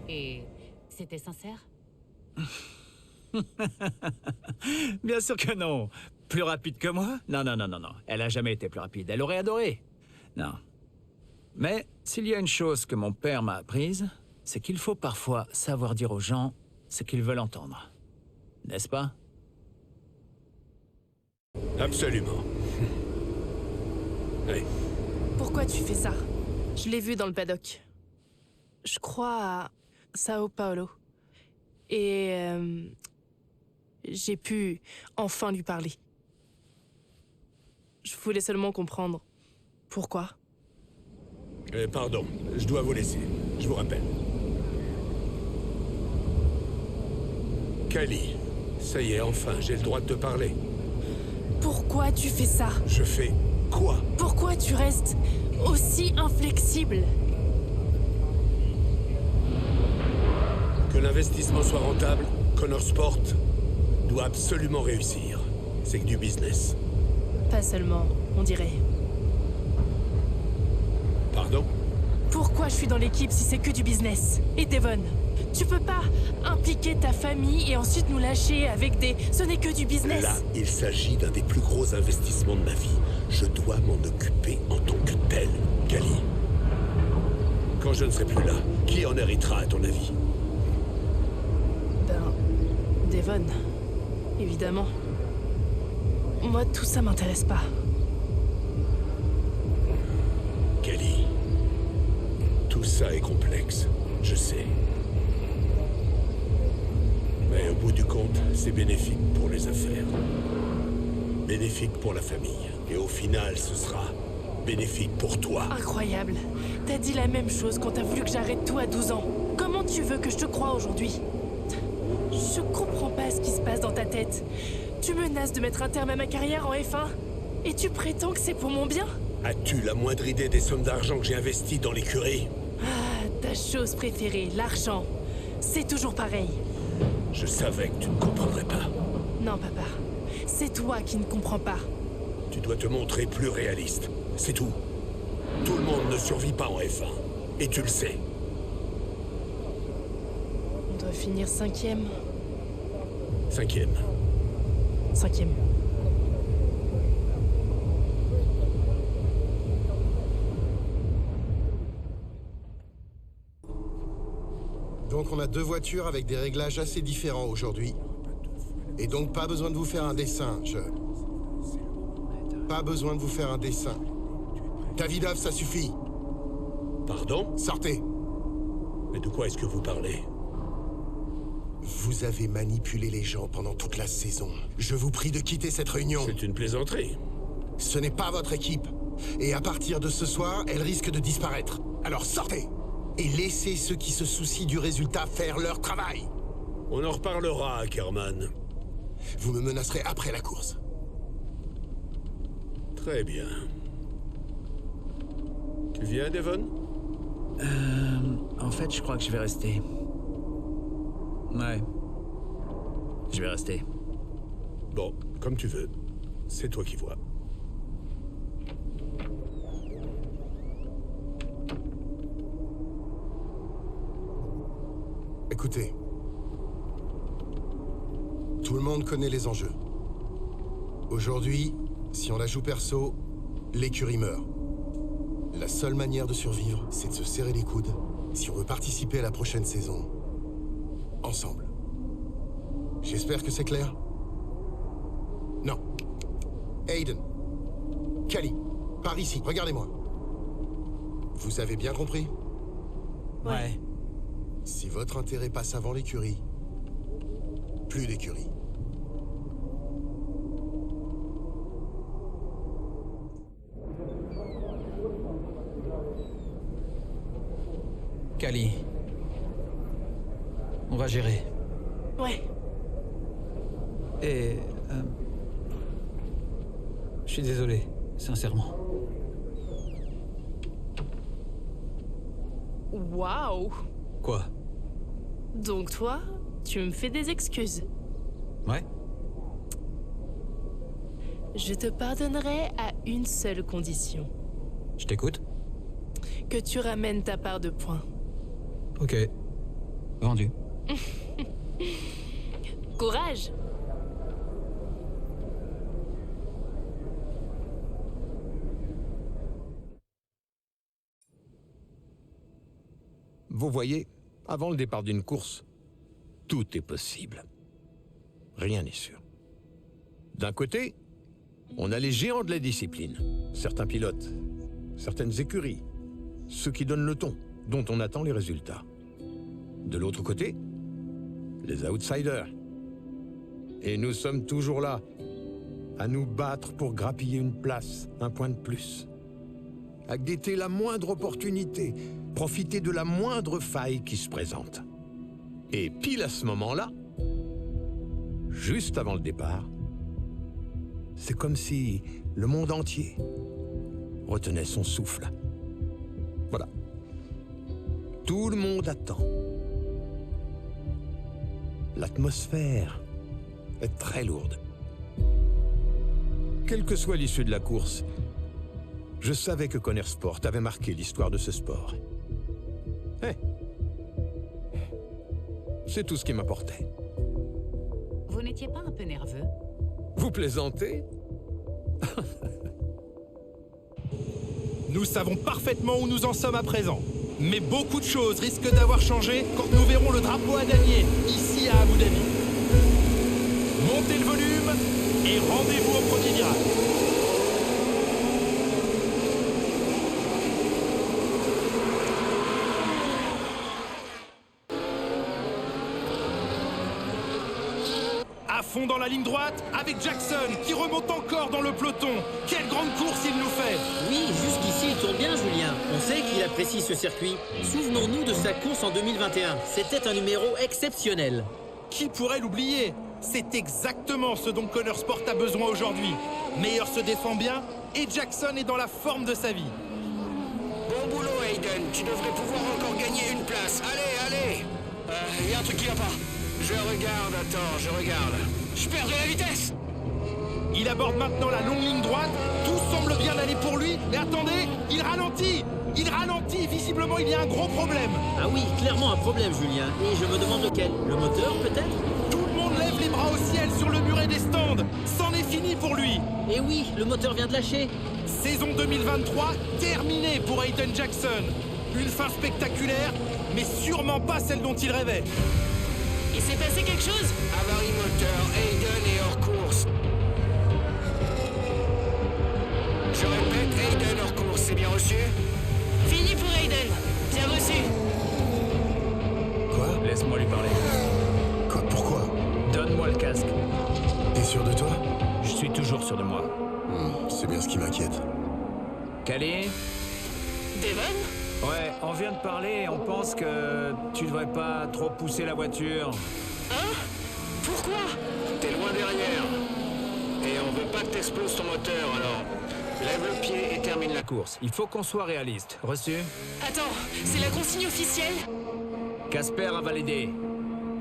Speaker 7: Et c'était sincère?
Speaker 6: Bien sûr que non. Plus rapide que moi? Non. Elle a jamais été plus rapide. Elle aurait adoré. Non. Mais s'il y a une chose que mon père m'a apprise, c'est qu'il faut parfois savoir dire aux gens ce qu'ils veulent entendre. N'est-ce pas?
Speaker 9: Absolument. Oui.
Speaker 13: Pourquoi tu fais ça? Je l'ai vu dans le paddock. Je crois à Sao Paulo. Et j'ai pu enfin lui parler. Je voulais seulement comprendre pourquoi.
Speaker 9: Pardon, je dois vous laisser. Je vous rappelle. Kali, ça y est, enfin, j'ai le droit de te parler.
Speaker 13: Pourquoi tu fais ça?
Speaker 9: Je fais quoi?
Speaker 13: Pourquoi tu restes aussi inflexible?
Speaker 9: Que l'investissement soit rentable, Connor Sport doit absolument réussir. C'est que du business.
Speaker 13: Pas seulement, on dirait.
Speaker 9: Pardon?
Speaker 13: Pourquoi je suis dans l'équipe si c'est que du business? Et Devon, tu peux pas impliquer ta famille et ensuite nous lâcher avec des... Ce n'est que du business.
Speaker 9: Là, il s'agit d'un des plus gros investissements de ma vie. Je dois m'en occuper en tant que tel, Kali. Quand je ne serai plus là, qui en héritera à ton avis?
Speaker 13: Devon, évidemment. Moi, tout ça m'intéresse pas.
Speaker 9: Kali, tout ça est complexe, je sais. Mais au bout du compte, c'est bénéfique pour les affaires. Bénéfique pour la famille. Et au final, ce sera bénéfique pour toi.
Speaker 13: Incroyable. T'as dit la même chose quand t'as voulu que j'arrête tout à 12 ans. Comment tu veux que je te croie aujourd'hui? Je comprends pas ce qui se passe dans ta tête. Tu menaces de mettre un terme à ma carrière en F1 et tu prétends que c'est pour mon bien?
Speaker 9: As-tu la moindre idée des sommes d'argent que j'ai investies dans l'écurie?
Speaker 13: Ah, ta chose préférée, l'argent. C'est toujours pareil.
Speaker 9: Je savais que tu ne comprendrais pas.
Speaker 13: Non, papa. C'est toi qui ne comprends pas.
Speaker 9: Tu dois te montrer plus réaliste. C'est tout. Tout le monde ne survit pas en F1. Et tu le sais.
Speaker 13: On doit finir 5e.
Speaker 9: 5e.
Speaker 13: 5e.
Speaker 5: Donc on a deux voitures avec des réglages assez différents aujourd'hui. Et donc pas besoin de vous faire un dessin, Pas besoin de vous faire un dessin. Davidov, ça suffit.
Speaker 9: Pardon?
Speaker 5: Sortez.
Speaker 9: Mais de quoi est-ce que vous parlez?
Speaker 5: Vous avez manipulé les gens pendant toute la saison. Je vous prie de quitter cette réunion.
Speaker 9: C'est une plaisanterie.
Speaker 5: Ce n'est pas votre équipe. Et à partir de ce soir, elle risque de disparaître. Alors sortez! Et laissez ceux qui se soucient du résultat faire leur travail.
Speaker 9: On en reparlera, Ackerman.
Speaker 5: Vous me menacerez après la course.
Speaker 9: Très bien. Tu viens, Devon?
Speaker 6: En fait, je crois que je vais rester. Ouais. Je vais rester.
Speaker 9: Bon, comme tu veux. C'est toi qui vois.
Speaker 5: Écoutez. Tout le monde connaît les enjeux. Aujourd'hui, si on la joue perso, l'écurie meurt. La seule manière de survivre, c'est de se serrer les coudes si on veut participer à la prochaine saison. Ensemble. J'espère que c'est clair? Non. Aiden. Kali. Par ici, regardez-moi. Vous avez bien compris?
Speaker 6: Ouais.
Speaker 5: Si votre intérêt passe avant l'écurie, plus d'écurie.
Speaker 8: Kali. On va gérer.
Speaker 13: Ouais.
Speaker 8: Et... je suis désolé, sincèrement.
Speaker 13: Waouh!
Speaker 8: Quoi?
Speaker 13: Donc toi, tu me fais des excuses.
Speaker 8: Ouais?
Speaker 13: Je te pardonnerai à une seule condition.
Speaker 8: Je t'écoute.
Speaker 13: Que tu ramènes ta part de points.
Speaker 8: Ok. Vendu.
Speaker 13: Courage!
Speaker 1: Vous voyez, avant le départ d'une course, tout est possible. Rien n'est sûr. D'un côté, on a les géants de la discipline, certains pilotes, certaines écuries, ceux qui donnent le ton, dont on attend les résultats. De l'autre côté, les outsiders. Et nous sommes toujours là, à nous battre pour grappiller une place, un point de plus. À guetter la moindre opportunité, profiter de la moindre faille qui se présente. Et pile à ce moment-là, juste avant le départ, c'est comme si le monde entier retenait son souffle. Voilà. Tout le monde attend. L'atmosphère est très lourde. Quelle que soit l'issue de la course, je savais que Conner Sport avait marqué l'histoire de ce sport. C'est tout ce qui m'importait.
Speaker 7: Vous n'étiez pas un peu nerveux?
Speaker 1: Vous plaisantez?
Speaker 2: Nous savons parfaitement où nous en sommes à présent. Mais beaucoup de choses risquent d'avoir changé quand nous verrons le drapeau à damier, ici à Abu Dhabi. Montez le volume et rendez-vous au premier virage. À fond dans la ligne droite, avec Jackson qui remonte encore dans le peloton. Quelle grande course il nous fait!
Speaker 3: Oui, jusqu'ici il tourne bien, Julien. On sait qu'il apprécie ce circuit. Souvenons-nous de sa course en 2021. C'était un numéro exceptionnel.
Speaker 2: Qui pourrait l'oublier? C'est exactement ce dont Conner Sport a besoin aujourd'hui. Meilleur se défend bien et Jackson est dans la forme de sa vie.
Speaker 4: Bon boulot, Hayden. Tu devrais pouvoir encore gagner une place. Allez, allez. Y a un truc qui va pas. Je regarde, attends, je regarde. Je perdrai la vitesse.
Speaker 2: Il aborde maintenant la longue ligne droite. Tout semble bien aller pour lui. Mais attendez, il ralentit. Il ralentit. Visiblement, il y a un gros problème.
Speaker 3: Ah oui, clairement un problème, Julien. Et je me demande lequel. Le moteur, peut-être?
Speaker 2: Tout le monde lève les bras au ciel sur le muret des stands. C'en est fini pour lui.
Speaker 3: Et oui, le moteur vient de lâcher.
Speaker 2: Saison 2023 terminée pour Hayden Jackson. Une fin spectaculaire, mais sûrement pas celle dont il rêvait.
Speaker 13: Il s'est passé quelque chose?
Speaker 4: Avarie moteur, Hayden est hors course. Je répète, Hayden hors course, c'est bien reçu?
Speaker 13: Fini pour Hayden. Bien reçu.
Speaker 5: Quoi?
Speaker 6: Laisse-moi lui parler.
Speaker 5: Quoi? Pourquoi?
Speaker 6: Donne-moi le casque.
Speaker 5: T'es sûr de toi?
Speaker 6: Je suis toujours sûr de moi.
Speaker 5: C'est bien ce qui m'inquiète.
Speaker 6: Cali?
Speaker 13: Devon?
Speaker 6: Ouais, on vient de parler et on pense que tu devrais pas trop pousser la voiture.
Speaker 13: Hein? Pourquoi?
Speaker 4: T'es loin derrière. Et on veut pas que t'exploses ton moteur, alors lève le pied et termine la course.
Speaker 6: Il faut qu'on soit réaliste. Reçu?
Speaker 13: Attends, c'est la consigne officielle?
Speaker 6: Casper a validé.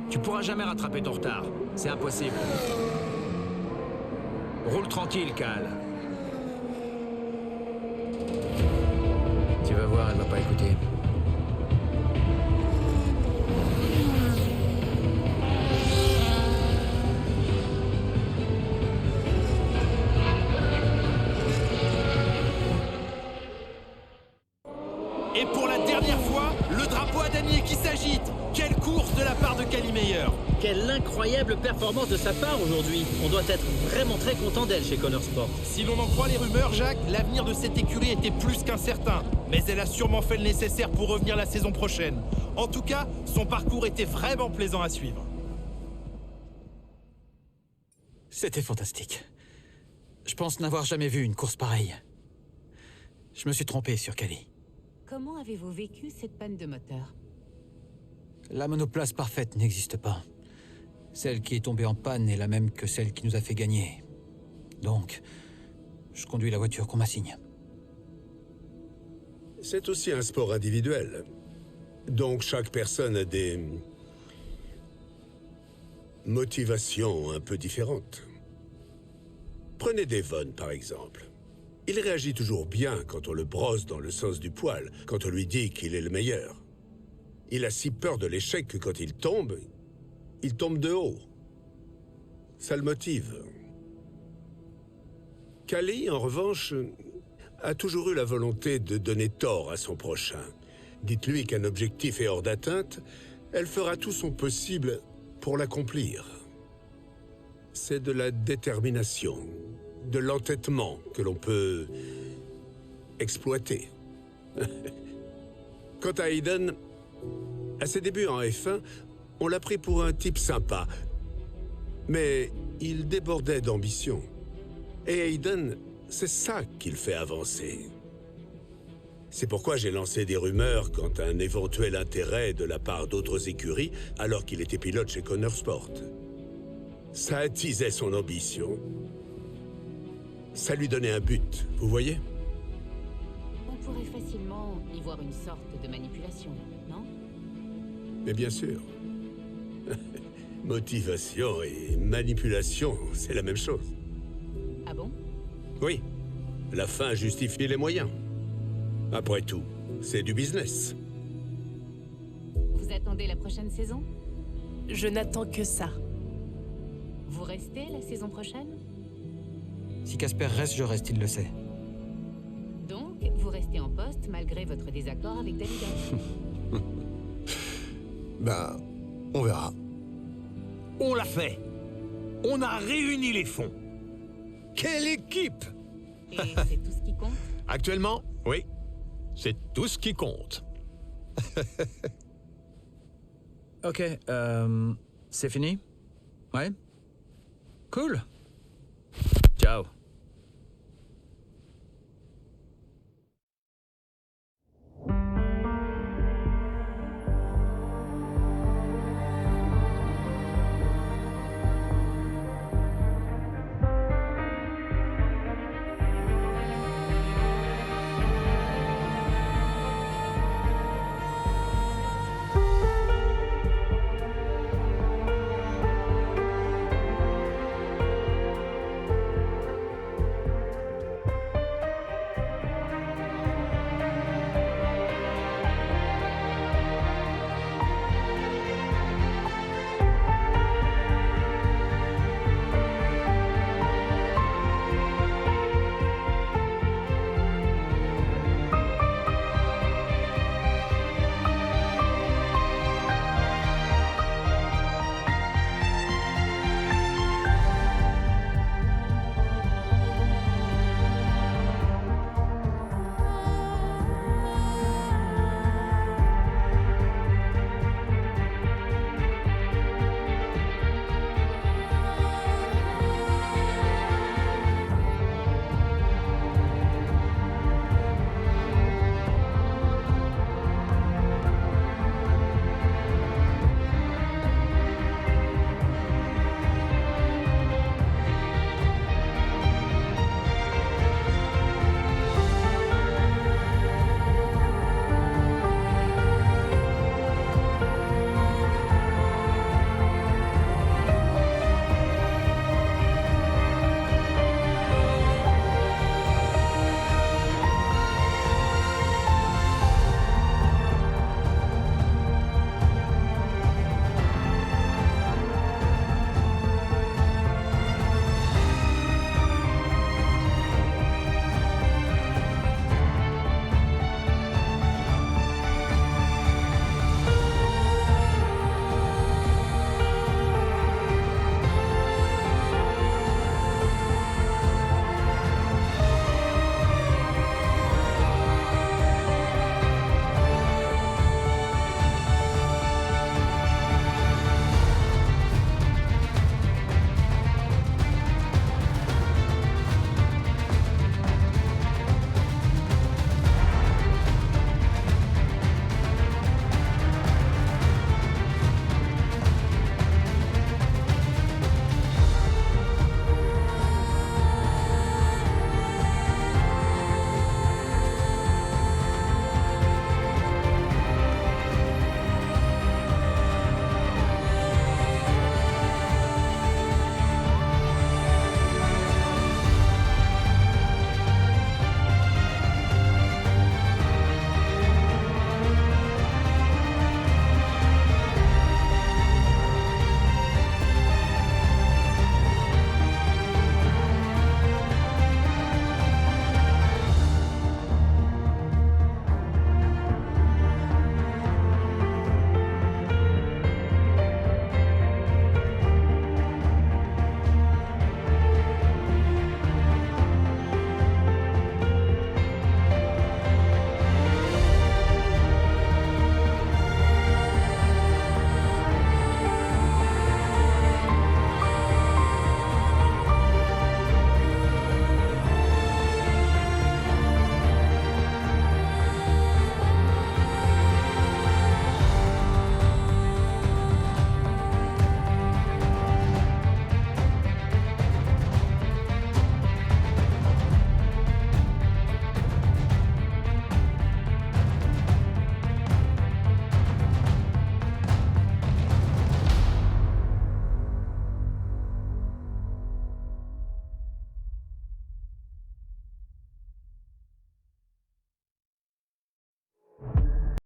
Speaker 6: Tu pourras jamais rattraper ton retard. C'est impossible. Roule tranquille, Cal. Tu vas voir, elle va pas écouter.
Speaker 2: Et pour la dernière fois, le drapeau à damier qui s'agite. Quelle course de la part de Cali Meyer.
Speaker 3: Quelle incroyable performance de sa part aujourd'hui. On doit être vraiment très content d'elle chez Conner Sport.
Speaker 2: Si l'on en croit les rumeurs, Jacques, l'avenir de cette écurie était plus qu'incertain. Mais elle a sûrement fait le nécessaire pour revenir la saison prochaine. En tout cas, son parcours était vraiment plaisant à suivre.
Speaker 8: C'était fantastique. Je pense n'avoir jamais vu une course pareille. Je me suis trompé sur Cali.
Speaker 7: Comment avez-vous vécu cette panne de moteur?
Speaker 8: La monoplace parfaite n'existe pas. Celle qui est tombée en panne est la même que celle qui nous a fait gagner. Donc, je conduis la voiture qu'on m'assigne.
Speaker 9: C'est aussi un sport individuel. Donc chaque personne a des motivations un peu différentes. Prenez Devon, par exemple. Il réagit toujours bien quand on le brosse dans le sens du poil, quand on lui dit qu'il est le meilleur. Il a si peur de l'échec que quand il tombe de haut. Ça le motive. Callie, en revanche, a toujours eu la volonté de donner tort à son prochain. Dites-lui qu'un objectif est hors d'atteinte, elle fera tout son possible pour l'accomplir. C'est de la détermination, de l'entêtement que l'on peut exploiter. Quant à Aiden, à ses débuts en F1, on l'a pris pour un type sympa. Mais il débordait d'ambition. Et Aiden, c'est ça qui le fait avancer. C'est pourquoi j'ai lancé des rumeurs quant à un éventuel intérêt de la part d'autres écuries alors qu'il était pilote chez Connor Sport. Ça attisait son ambition. Ça lui donnait un but, vous voyez?
Speaker 7: On pourrait facilement y voir une sorte de manipulation, non?
Speaker 9: Mais bien sûr. Motivation et manipulation, c'est la même chose.
Speaker 7: Ah bon?
Speaker 9: Oui. La fin justifie les moyens. Après tout, c'est du business.
Speaker 7: Vous attendez la prochaine saison?
Speaker 13: Je n'attends que ça.
Speaker 7: Vous restez la saison prochaine?
Speaker 8: Si Casper reste, je reste, il le sait.
Speaker 7: Donc, vous restez en poste malgré votre désaccord avec Dalida.
Speaker 5: Ben, on verra.
Speaker 1: On l'a fait. On a réuni les fonds. Quelle équipe!
Speaker 7: Et c'est tout ce qui compte?
Speaker 1: Actuellement, oui. C'est tout ce qui compte.
Speaker 6: Ok, c'est fini? Ouais? Cool. Ciao.